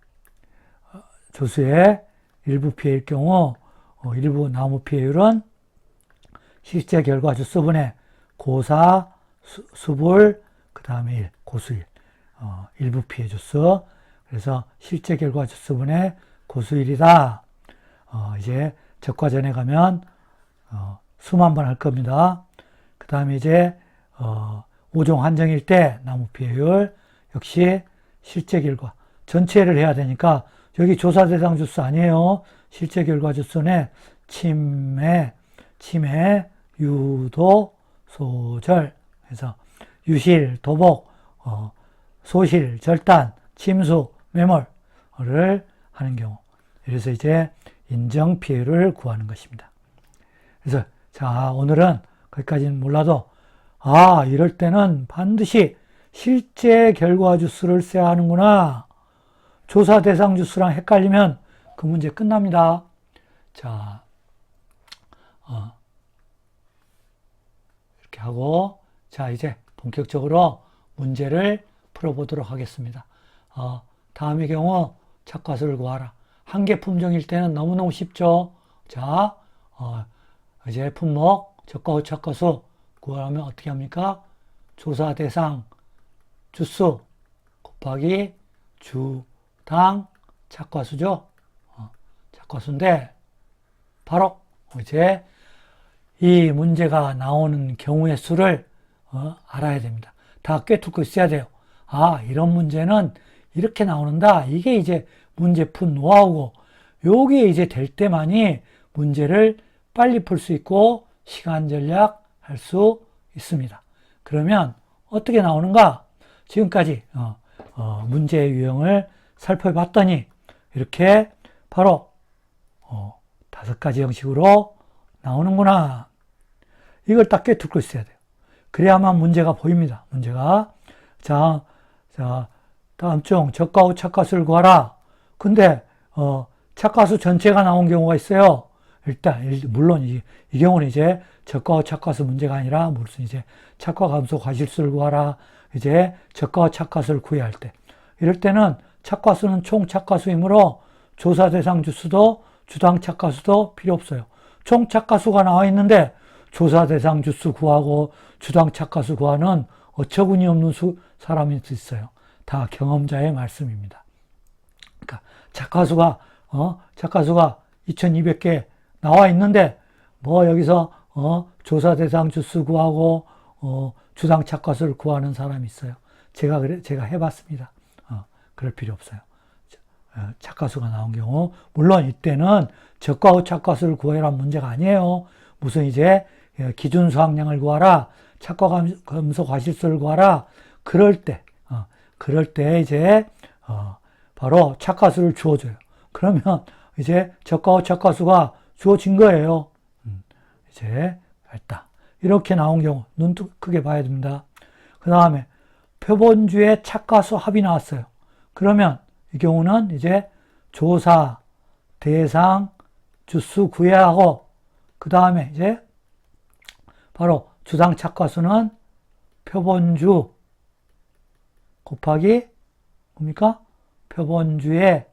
조수의 일부 피해일 경우 일부 나무 피해율은 실제 결과 주수분의 고사, 수불, 그 다음에 1, 고수일, 일부 피해 주수. 그래서 실제 결과 주수분의 고수일이다. 이제 적과 전에 가면 수만 번 할 겁니다. 그 다음에 이제 5종 한정일 때 나무 피해율 역시 실제 결과 전체를 해야 되니까 여기 조사 대상 주수 아니에요. 실제 결과 주수는 침해, 유도, 소절. 그래서 유실, 도복, 소실, 절단, 침수, 매몰을 하는 경우. 그래서 이제 인정 피해를 구하는 것입니다. 그래서 자, 오늘은 거기까지는 몰라도 이럴 때는 반드시 실제 결과 주수를 써야 하는구나. 조사 대상 주수랑 헷갈리면 그 문제 끝납니다. 자, 이렇게 하고, 자, 이제 본격적으로 문제를 풀어보도록 하겠습니다. 다음의 경우 착과수를 구하라. 한개 품종일 때는 너무너무 쉽죠. 자, 이제 품목, 적과후 착과수 구하려면 어떻게 합니까? 조사 대상 주수 곱하기 주당 착과수죠. 착과수인데 바로 이제 이 문제가 나오는 경우의 수를 알아야 됩니다. 다 꿰뚫고 있어야 돼요. 이런 문제는 이렇게 나오는다. 이게 이제 문제 푼 노하우고, 요게 이제 될 때만이 문제를 빨리 풀 수 있고 시간 절약 할 수 있습니다. 그러면 어떻게 나오는가? 지금까지 문제의 유형을 살펴봤더니 이렇게 바로 5가지 형식으로 나오는구나. 이걸 딱 꿰뚫고 있어야 돼요. 그래야만 문제가 보입니다. 문제가. 자, 다음 중 적과후 착과수를 구하라. 근데 착과수 전체가 나온 경우가 있어요. 일단 물론 이 경우는 이제 적과후 착과수 문제가 아니라 무슨 이제 착과 감소 과실수를 구하라. 이제 적과후 착과수를 구해야 할 때, 이럴 때는 착과수는 총 착과수이므로 조사 대상 주수도 주당 착과수도 필요 없어요. 총 착과수가 나와 있는데 조사 대상 주수 구하고 주당 착과수 구하는 어처구니 없는 사람이 있어요. 다 경험자의 말씀입니다. 그러니까 착과수가 2200개 나와 있는데 여기서 조사 대상 주수 구하고 주당 착과수를 구하는 사람이 있어요. 제가 해봤습니다. 그럴 필요 없어요. 착과수가 나온 경우, 물론 이때는 적과후 착과수를 구해라는 문제가 아니에요. 무슨 이제 기준 수확량을 구하라, 착과 감소 과실수를 구하라. 그럴 때 이제 바로 착과수를 주어줘요. 그러면 이제 적과후 착과수가 주어진 거예요. 이제 됐다. 이렇게 나온 경우 눈 크게 봐야 됩니다. 그 다음에 표본주의 착과수 합이 나왔어요. 그러면 이 경우는 이제 조사 대상 주수 구해야 하고, 그 다음에 이제 바로 주당 착과수는 표본주 곱하기 뭡니까? 표본주에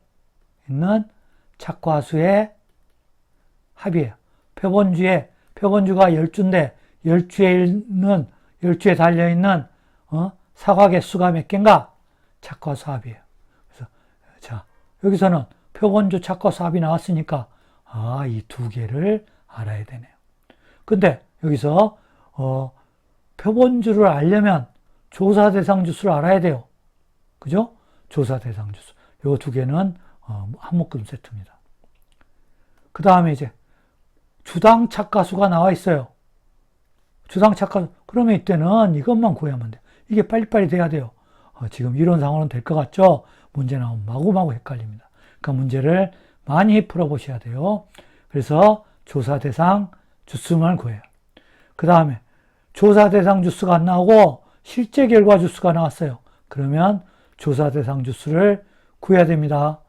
있는 착과수의 합이에요. 표본주가 10주인데 10주에 달려있는 사과 개수가 몇 개인가? 착과수 합이에요. 그래서 자, 여기서는 표본주 착화수 합이 나왔으니까 이 두 개를 알아야 되네요. 근데 여기서 표본주를 알려면 조사 대상 주수를 알아야 돼요. 그죠? 조사 대상 주수. 요 두 개는 한 묶음 세트입니다. 그 다음에 이제 주당 착가수가 나와 있어요. 주당 착가수. 그러면 이때는 이것만 구하면 돼요. 이게 빨리빨리 돼야 돼요. 지금 이론상으로는 될 것 같죠? 문제 나오면 마구마구 헷갈립니다. 그러니까 문제를 많이 풀어보셔야 돼요. 그래서 조사 대상 주수만 구해요. 그 다음에 조사 대상 주수가 안 나오고 실제 결과 주수가 나왔어요. 그러면 조사 대상 주수를 구해야 됩니다.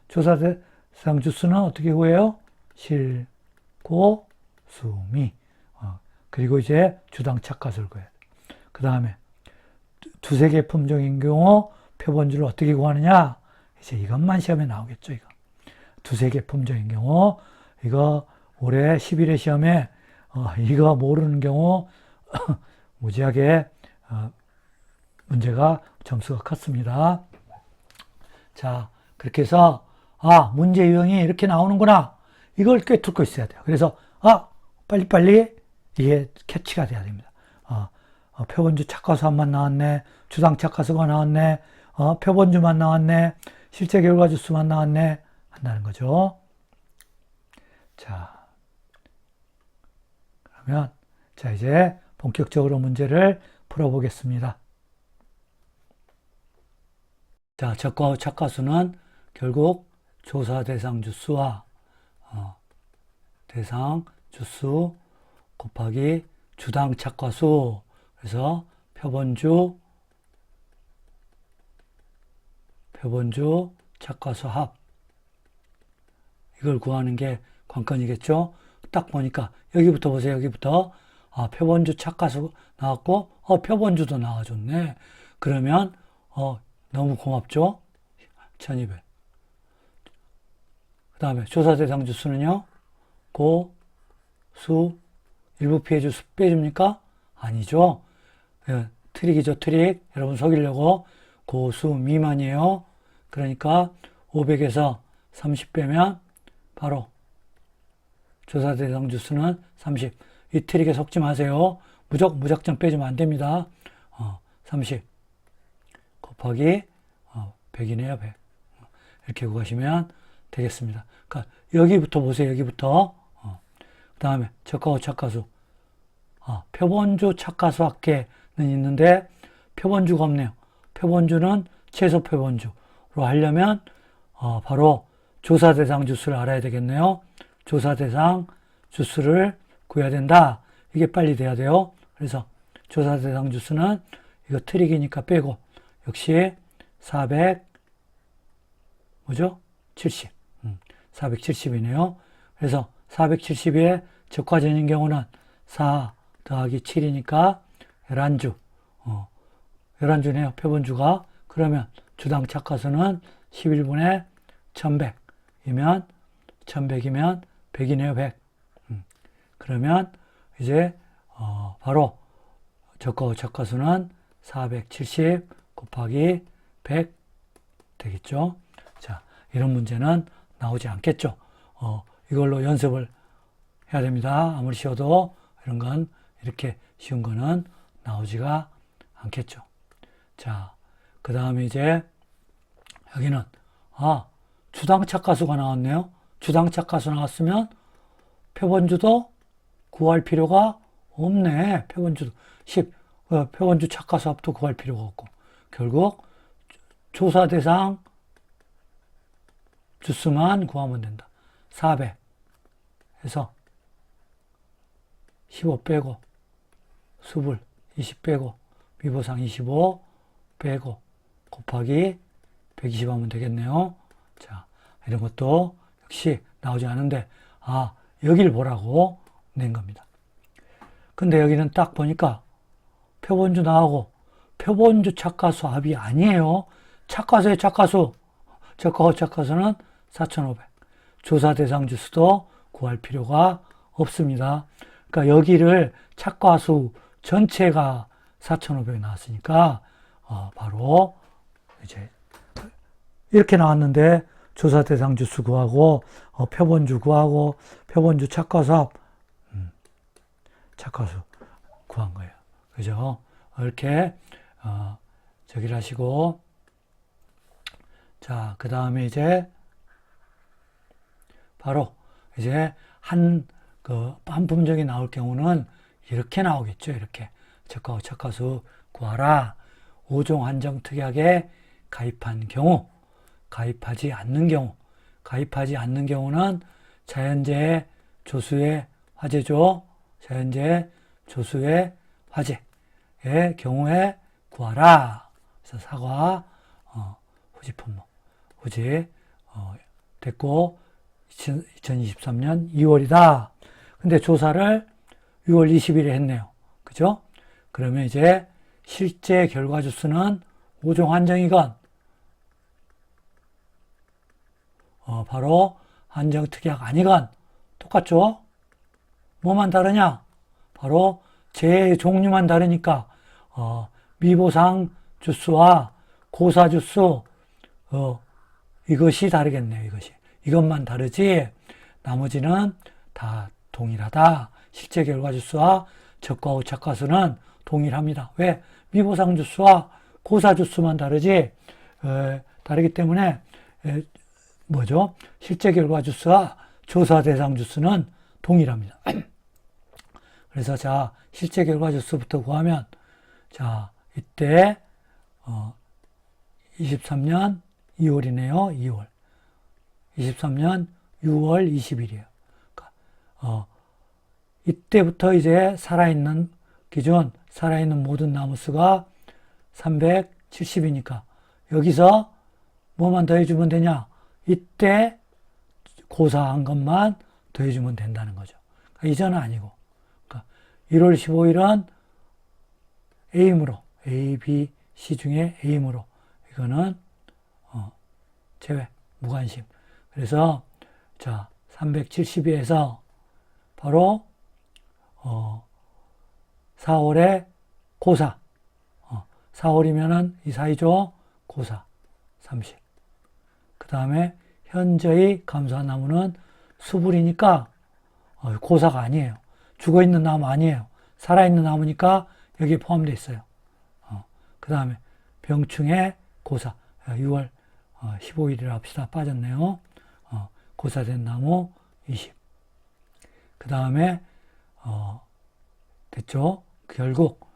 조사 대상 주수는 어떻게 구해요? 실, 고, 수, 미. 그리고 이제 주당 착가수를 구해야 돼요. 그 다음에 두세 개 품종인 경우 표본주를 어떻게 구하느냐? 이제 이것만 시험에 나오겠죠, 이거. 두세 개 품종인 경우, 이거 올해 11회 시험에, 이거 모르는 경우, 무지하게, 문제가 점수가 컸습니다. 자, 그렇게 해서, 문제 유형이 이렇게 나오는구나. 이걸 꿰뚫고 있어야 돼요. 그래서, 빨리빨리 이게 캐치가 돼야 됩니다. 표본주 착가수만 나왔네. 주당 착가수가 나왔네. 표본주만 나왔네. 실제 결과 주수만 나왔네. 한다는 거죠. 자, 그러면, 자, 이제 본격적으로 문제를 풀어보겠습니다. 자, 적과 후 착가수는 결국 조사 대상 주수와 대상 주수 곱하기 주당 착가수. 그래서 표본주 착가수 합. 이걸 구하는 게 관건이겠죠. 딱 보니까 여기부터 보세요. 여기부터 표본주 착가수 나왔고 표본주도 나와줬네. 그러면 너무 고맙죠. 1200. 그 다음에 조사 대상 주수는요. 고, 수, 일부 피해 주수 빼줍니까? 아니죠. 트릭이죠, 트릭. 여러분 속이려고 고수 미만이에요. 그러니까 500에서 30 빼면 바로 조사 대상 주수는 30. 이 트릭에 속지 마세요. 무작정 빼주면 안 됩니다. 30 곱하기 100이네요, 100. 이렇게 구하시면 되겠습니다. 그러니까 여기부터 보세요, 여기부터. 그 다음에 적과 후 착가수. 표본주 착가수 합계는 있는데 표본주가 없네요. 표본주는 최소 표본주로 하려면 바로 조사 대상 주수를 알아야 되겠네요. 조사 대상 주수를 구해야 된다. 이게 빨리 돼야 돼요. 그래서 조사 대상 주수는 이거 트릭이니까 빼고 역시 400 뭐죠? 70. 470이네요. 그래서 470에 적화전인 경우는 4 더하기 7이니까 11주. 11주네요. 표본주가. 그러면 주당 착가수는 11분의 1100이면 1100이면 100이네요. 100. 그러면 이제 바로 적과 후 착가수는 470 곱하기 100 되겠죠. 자, 이런 문제는 나오지 않겠죠. 이걸로 연습을 해야 됩니다. 아무리 쉬워도 이런 건 이렇게 쉬운 거는 나오지가 않겠죠. 자, 그 다음에 이제 여기는 주당 착가수가 나왔네요. 주당 착가수 나왔으면 표본주도 구할 필요가 없네. 표본주도 10 표본주 착가수 합도 구할 필요가 없고 결국 조사 대상 주수만 구하면 된다. 400 해서 15 빼고 수불 20 빼고 미보상 25 빼고 곱하기 120 하면 되겠네요. 자, 이런 것도 역시 나오지 않은데 여기를 보라고 낸 겁니다. 근데 여기는 딱 보니까 표본주 나오고 표본주 착가수 합이 아니에요. 착가수의 착가수. 적과 후 착가수는 4500. 조사 대상 주수도 구할 필요가 없습니다. 그러니까 여기를 착가수 전체가 4500이 나왔으니까 바로 이제 이렇게 나왔는데 조사 대상 주수 구하고, 표본주 구하고, 표본주 착과수합, 착과수 구한 거예요. 그죠? 이렇게, 저기를 하시고, 자, 그 다음에 이제, 바로, 이제, 한 품종이 나올 경우는 이렇게 나오겠죠. 이렇게. 적과후 착과수 구하라. 5종 한정 특약에 가입한 경우, 가입하지 않는 경우는 자연재해 조수의 화재죠. 자연재해 조수의 화재의 경우에 구하라. 그래서 사과, 후지 품목, 후지, 됐고, 2023년 2월이다. 근데 조사를 6월 20일에 했네요. 그죠? 그러면 이제 실제 결과 주수는 5종 한정이건, 바로 한정특약 아니건 똑같죠? 뭐만 다르냐? 바로 재해 종류만 다르니까, 미보상 주수와 고사 주수, 이것이 다르겠네요. 이것만 다르지, 나머지는 다 동일하다. 실제 결과 주수와 적과후 착과수는 동일합니다. 왜? 미보상 주수와 고사 주수만 다르지, 다르기 때문에, 뭐죠? 실제 결과 주수와 조사 대상 주수는 동일합니다. 그래서 자, 실제 결과 주수부터 구하면, 자, 이때, 23년 2월이네요. 2월. 23년 6월 20일이에요. 그러니까, 이때부터 이제 살아있는 기준, 살아있는 모든 나무 수가 370이니까 여기서 뭐만 더해주면 되냐? 이때 고사한 것만 더해주면 된다는 거죠. 그러니까 이전은 아니고. 그러니까 1월 15일은 A임으로, A, B, C 중에 A임으로. 이거는, 제외, 무관심. 그래서, 자, 372에서 바로, 4월에 고사. 4월이면은 이 사이죠. 고사. 30. 그 다음에 현저히 감소한 나무는 수불이니까 고사가 아니에요. 죽어있는 나무 아니에요. 살아있는 나무니까 여기에 포함되어 있어요. 그 다음에 병충해 고사. 6월 15일이라 합시다. 빠졌네요. 고사된 나무 20. 그 다음에 됐죠? 결국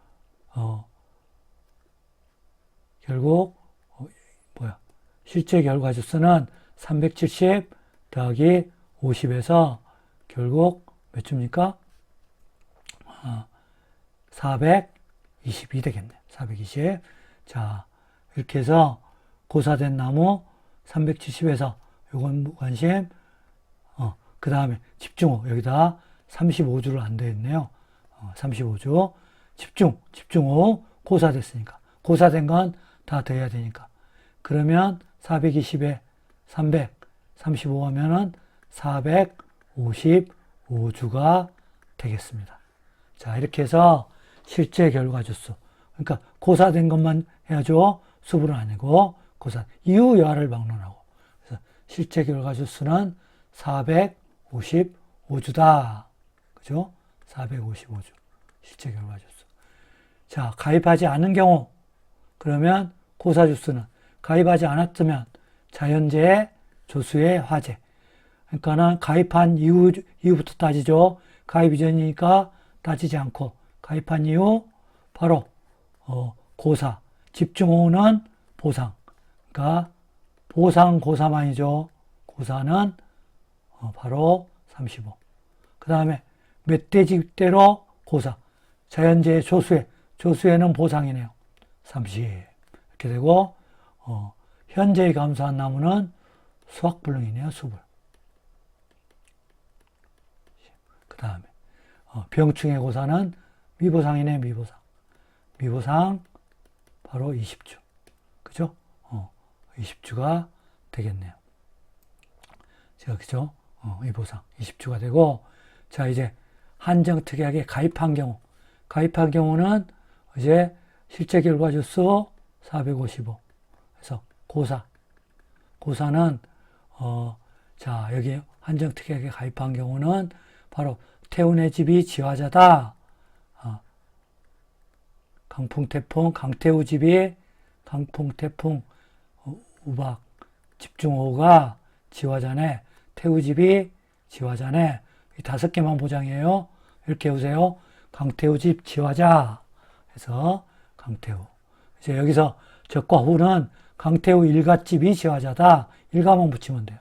실제 결과 주수는 370 더하기 50에서 결국 몇 주입니까? 422 되겠네. 420. 자, 이렇게 해서 고사된 나무 370에서 요건 무관심. 그 다음에 집중호. 여기다 35주를 안 더했네요. 35주. 집중호. 고사됐으니까. 고사된 건 다 더해야 되니까. 그러면 420에 300, 35 하면은 455주가 되겠습니다. 자, 이렇게 해서 실제 결과 주수. 그러니까 고사된 것만 해야죠. 수불은 아니고 고사. 이후 여하를 막론하고. 그래서 실제 결과 주수는 455주다. 그죠? 455주. 실제 결과 주수. 자, 가입하지 않은 경우. 그러면 고사 주수는 가입하지 않았으면 자연재해 조수의 화재. 그러니까는 가입한 이후부터 따지죠. 가입 이전이니까 따지지 않고 가입한 이후 바로 고사. 집중호우는 보상. 그러니까 보상 고사만이죠. 고사는 바로 35. 그 다음에 멧돼지대로 고사. 자연재해 조수에는 보상이네요. 30. 이렇게 되고 현재의 감소한 나무는 수확불능이네요. 수불. 그 다음에 병충해 고사는 미보상이네. 미보상 바로 20주. 그죠? 20주가 되겠네요. 제가 그죠? 미보상 20주가 되고, 자, 이제 한정특약에 가입한 경우는 이제 실제 결과 주수 455. 그래서 고사는 자, 여기 한정특약에 가입한 경우는 바로 태운의 집이 지화자다. 강풍태풍, 강태우 집이 강풍태풍, 우박, 집중호우가 지화자네, 태우 집이 지화자네. 이 5개만 보장이에요. 이렇게 보세요. 강태우 집 지화자. 해서 강태우. 이제 여기서 적과 후는 강태우 일가집이 지화자다. 일가만 붙이면 돼요.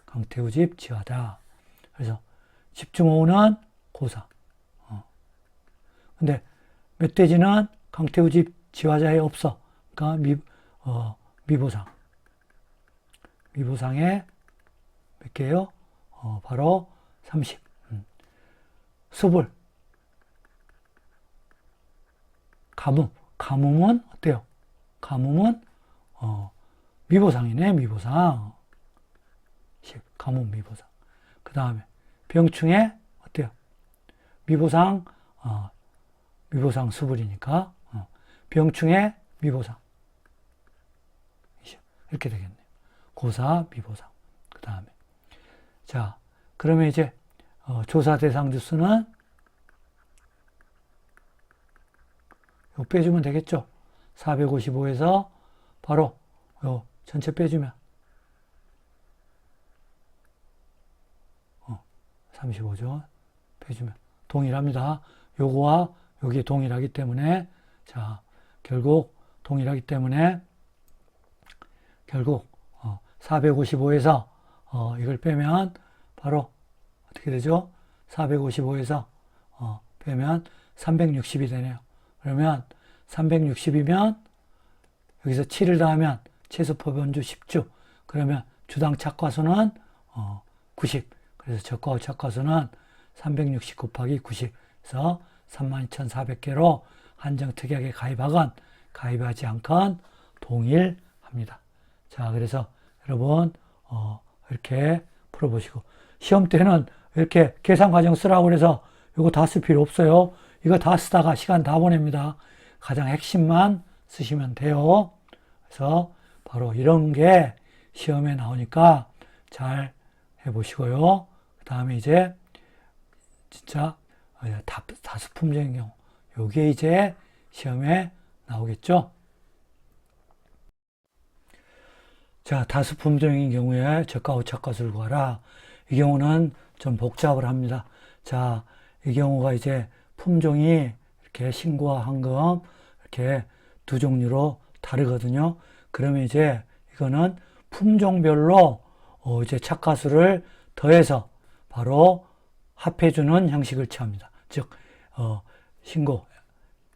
강태우 집 지화자. 그래서 집중호우는 고사. 근데 멧돼지는 강태우 집 지화자에 없어. 그러니까 미보상. 미보상에 몇 개요? 바로 30. 수불. 가뭄. 가뭄은 어때요? 가뭄은 미보상이네. 미보상. 가뭄 미보상. 그 다음에 병충해 어때요? 미보상 미보상 수불이니까 병충해 미보상. 이렇게 되겠네요. 고사 미보상. 그 다음에 자 그러면 이제 조사 대상 주수는 이거 빼주면 되겠죠. 455에서 바로 전체 빼주면 35죠. 빼주면 동일합니다. 요거와 여기 동일하기 때문에 자 결국 동일하기 때문에 결국 455에서 이걸 빼면 바로 어떻게 되죠? 455에서 빼면 360이 되네요. 그러면 360이면 여기서 7을 더하면 최소 표본주 10주. 그러면 주당 착과수는 90. 그래서 적과 착과수는 360 곱하기 90에서 32,400개로 한정특약에 가입하건 가입하지 않건 동일합니다. 자, 그래서 여러분 이렇게 풀어보시고 시험 때는 이렇게 계산 과정 쓰라고 해서 이거 다 쓸 필요 없어요. 이거 다 쓰다가 시간 다 보냅니다. 가장 핵심만 쓰시면 돼요. 그래서 바로 이런 게 시험에 나오니까 잘 해보시고요. 그 다음에 이제 진짜 다수품적인 경우 요게 이제 시험에 나오겠죠. 자, 다수품종인 경우에 적과 오착과수를 구하라. 이 경우는 좀 복잡을 합니다. 자, 이 경우가 이제 품종이 이렇게 신고와 황금 이렇게 두 종류로 다르거든요. 그러면 이제 이거는 품종별로 이제 착과수를 더해서 바로 합해주는 형식을 취합니다. 즉,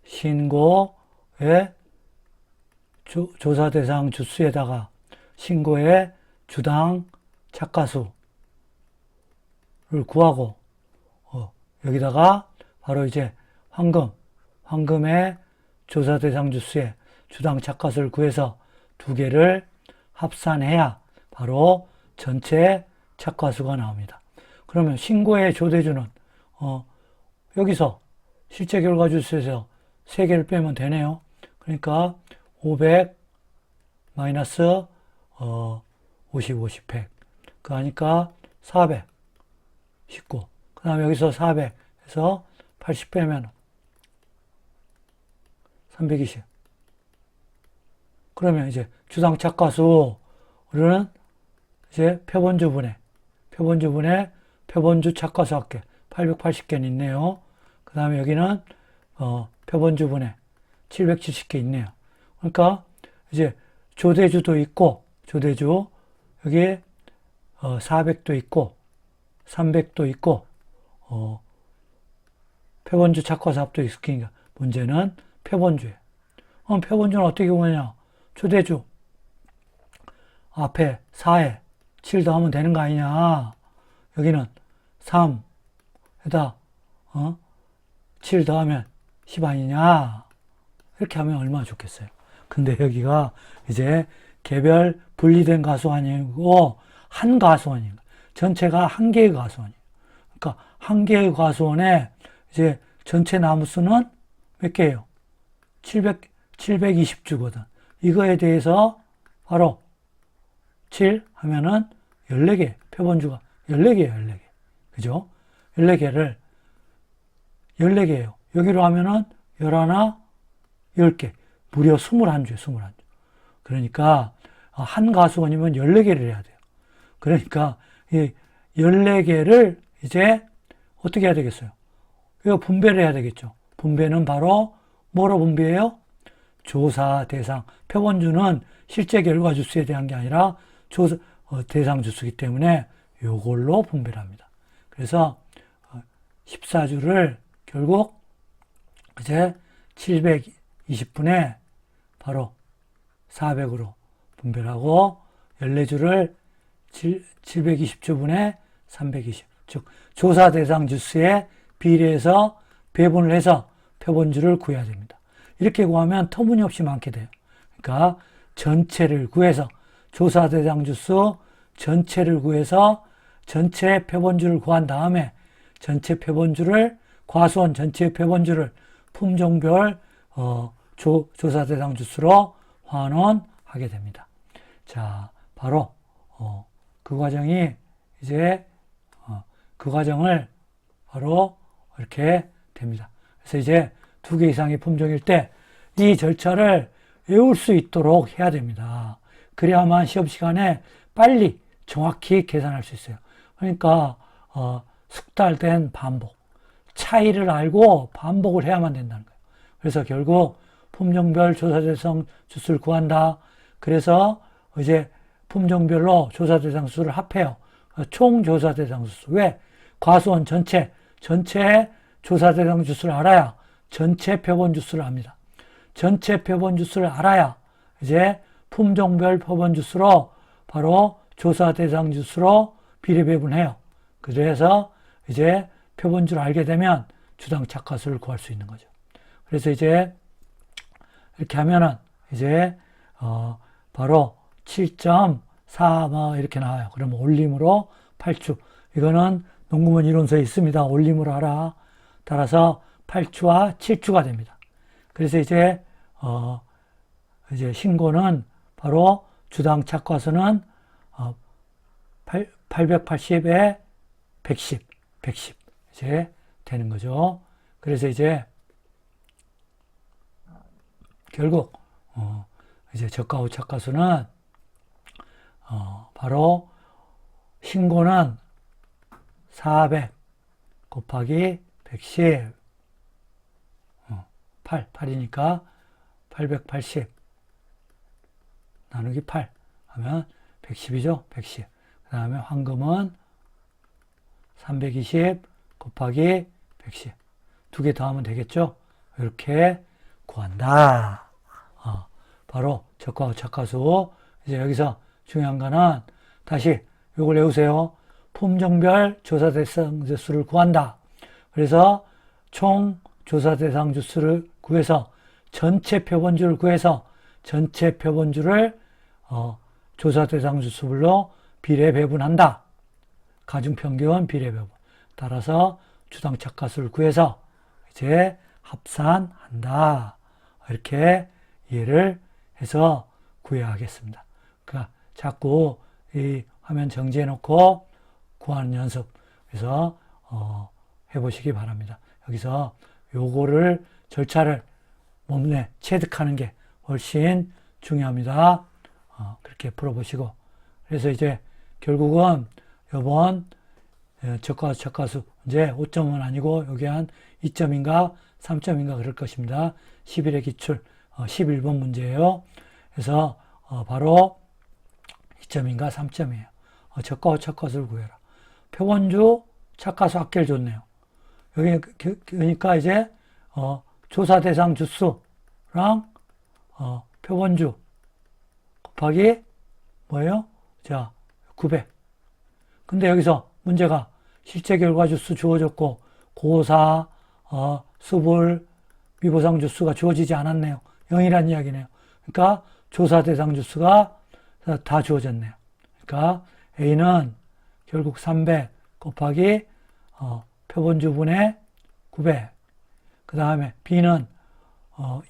신고의 조사 대상 주수에다가 신고의 주당 착과수를 구하고, 여기다가 바로 이제 황금의 조사 대상 주수에 주당 착과수를 구해서 두 개를 합산해야 바로 전체 착과수가 나옵니다. 그러면 신고의 조대주는, 여기서 실제 결과 주수에서 3개를 빼면 되네요. 그러니까 500 마이너스 50, 100. 그러니까 400, 19. 그 다음에 여기서 400 해서 80 빼면 320. 그러면 이제 주당 착과수는 이제 표본주분해 표본주 착과수 합계 880개는 있네요. 그 다음에 여기는 표본주분해 770개 있네요. 그러니까 이제 조대주도 있고 조대주 여기에 400도 있고 300도 있고 표본주 착과수 합도 있으니까 문제는 표본주예요. 표본주는 어떻게 구하냐? 조대주 앞에 4에 7 더하면 되는 거 아니냐? 여기는 3에다 7 더하면 10 아니냐? 이렇게 하면 얼마나 좋겠어요. 근데 여기가 이제 개별 분리된 가수원이고 한 가수원이에요. 전체가 한 개의 가수원이에요. 그러니까 한 개의 가수원에 이제 전체 나무수는 몇 개예요? 720주거든. 이거에 대해서 바로 7 하면은 14개, 표본주가 14개예요, 14개. 그죠? 14개를, 14개예요. 여기로 하면은 11, 10개. 무려 21주예요, 21주. 그러니까, 한 가수원이면 14개를 해야 돼요. 그러니까, 이 14개를 이제 어떻게 해야 되겠어요? 이거 분배를 해야 되겠죠. 분배는 바로 뭐로 분배해요? 조사 대상. 표본주는 실제 결과 주수에 대한 게 아니라 대상 주수이기 때문에 요걸로 분배를 합니다. 그래서 14주를 결국 이제 720분에 바로 400으로 분배를 하고 14주를 720주분에 320. 즉 조사 대상 주수에 비례해서 배분을 해서 표본주를 구해야 됩니다. 이렇게 구하면 터무니없이 많게 돼요. 그러니까 전체를 구해서 조사 대상 주수 전체를 구해서 전체 표본주를 구한 다음에 전체 표본주를 과수원 전체 표본주를 품종별 조사 대상 주수로 환원하게 됩니다. 자, 바로 그 과정이 이제 그 과정을 바로 이렇게 됩니다. 그래서 이제 2개 이상의 품종일 때 이 절차를 외울 수 있도록 해야 됩니다. 그래야만 시험 시간에 빨리 정확히 계산할 수 있어요. 그러니까 숙달된 반복, 차이를 알고 반복을 해야만 된다는 거예요. 그래서 결국 품종별 조사 대상 주수를 구한다. 그래서 이제 품종별로 조사 대상 수를 합해요. 총 조사 대상 수. 왜? 과수원 전체 조사 대상 주수를 알아야 전체 표본 주수를 압니다. 전체 표본 주수를 알아야 이제 품종별 표본 주수로 바로 조사 대상 주수로 비례 배분해요. 그래서 이제 표본주를 알게 되면 주당 착화수를 구할 수 있는 거죠. 그래서 이제 이렇게 하면은 이제 바로 7.4 뭐 이렇게 나와요. 그러면 올림으로 8주. 이거는 농구문 이론서에 있습니다. 올림으로 하라. 따라서 8주와 7주가 됩니다. 그래서 이제 신고는 바로 주당 착화수는 880에 110 이제 되는 거죠. 그래서 이제 결국 이제 저가 후 착화수는 바로 신고는 400 곱하기 110 8이니까 880 나누기 8 하면 110이죠. 110. 그 다음에 황금은 320 곱하기 110. 2개 더하면 되겠죠. 이렇게 구한다. 바로 적과 착화수. 이제 여기서 중요한 거는 다시 이걸 외우세요. 품종별 조사 대상 주수를 구한다. 그래서 총 조사 대상 주수를 구해서 전체 표본주를 구해서 전체 표본주를 조사 대상 주수별로 비례 배분한다. 가중평균 비례 배분. 따라서 주당 착화수를 구해서 이제 합산한다. 이렇게 이해를 해서 구해야 하겠습니다. 그러니까 자꾸 이 화면 정지해 놓고 구하는 연습. 그래서 해보시기 바랍니다. 여기서 요거를 절차를 몸에 체득하는 게 훨씬 중요합니다. 그렇게 풀어보시고. 그래서 이제 결국은 요번 적과수 착화수 이제 5점은 아니고 여기 한 2점인가 3점인가 그럴 것입니다. 11회 기출 11번 문제예요. 그래서 바로 2점인가 3점이에요. 적과수 착화수를 구해라. 표본주 착화수 합계를 줬네요. 여기 그러니까 이제 조사 대상 주수랑 표본주 곱하기 뭐예요? 자, 900. 근데 여기서 문제가 실제 결과 주수 주어졌고 고사, 수불, 미보상 주수가 주어지지 않았네요. 0이란 이야기네요. 그러니까 조사 대상 주수가 다 주어졌네요. 그러니까 A는 결국 300 곱하기 표본주분의 900. 그 다음에 B는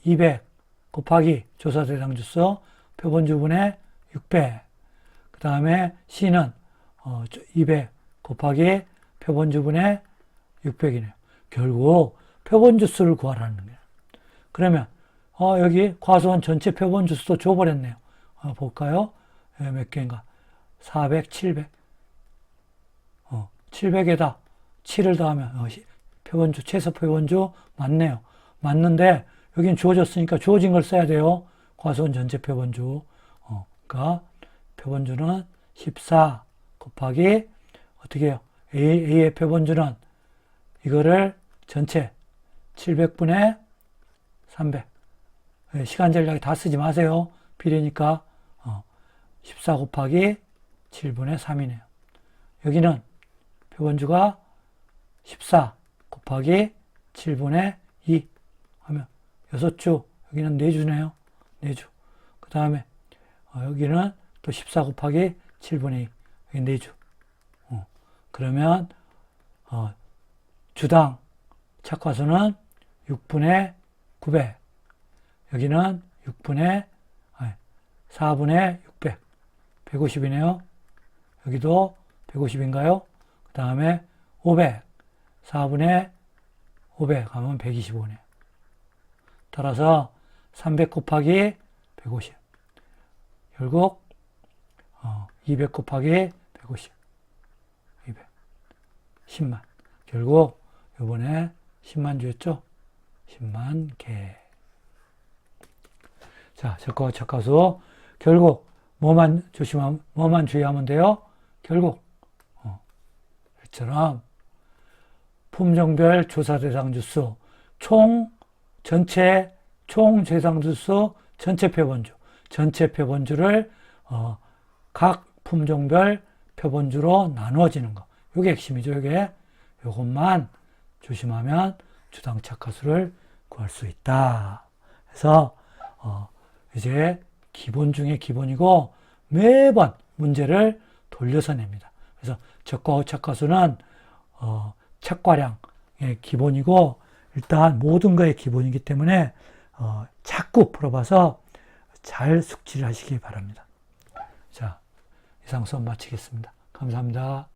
200 곱하기 조사 대상 주수 표본주분의 600. 그 다음에 C는 200 곱하기 표본주분의 600이네요. 결국 표본주 수를 구하라는 거예요. 그러면 여기 과수원 전체 표본주 수도 줘버렸네요. 볼까요? 몇 개인가? 400, 700. 700에다 7을 더하면 표본주, 최소 표본주 맞네요. 맞는데 여긴 주어졌으니까 주어진 걸 써야 돼요. 과수원 전체 표본주. 그러니까 표본주는 14 곱하기 어떻게 해요? A의 표본주는 이거를 전체 700분의 300. 시간 전략에 다 쓰지 마세요. 비례니까 14 곱하기 7분의 3이네요. 여기는 표본주가 14 곱하기 7분의 2 하면 6주, 여기는 4주네요. 4주. 그 다음에 여기는 또 14 곱하기 7분의 2, 여기 4주. 그러면 주당 착화수는 6분의 900. 여기는 4분의 600. 150이네요. 여기도 150인가요? 그 다음에 500. 4분의 500 하면 125네요. 따라서 300 곱하기 150. 결국 200 곱하기 150. 200. 10만. 결국 이번에 10만 주였죠? 10만 개. 자, 적과 착화수. 결국 뭐만 주의하면 돼요? 결국 이처럼 품종별 조사 대상 주수, 총 대상 주수, 전체 표본주를 각 품종별 표본주로 나누어지는 거. 이게 핵심이죠. 요것만 조심하면 주당 착화수를 구할 수 있다. 그래서 이제 기본 중에 기본이고 매번 문제를 돌려서 냅니다. 그래서 적과 착화수는 착과량의 기본이고 일단 모든 거의 기본이기 때문에 자꾸 풀어봐서 잘 숙지를 하시기 바랍니다. 자, 이상 수업 마치겠습니다. 감사합니다.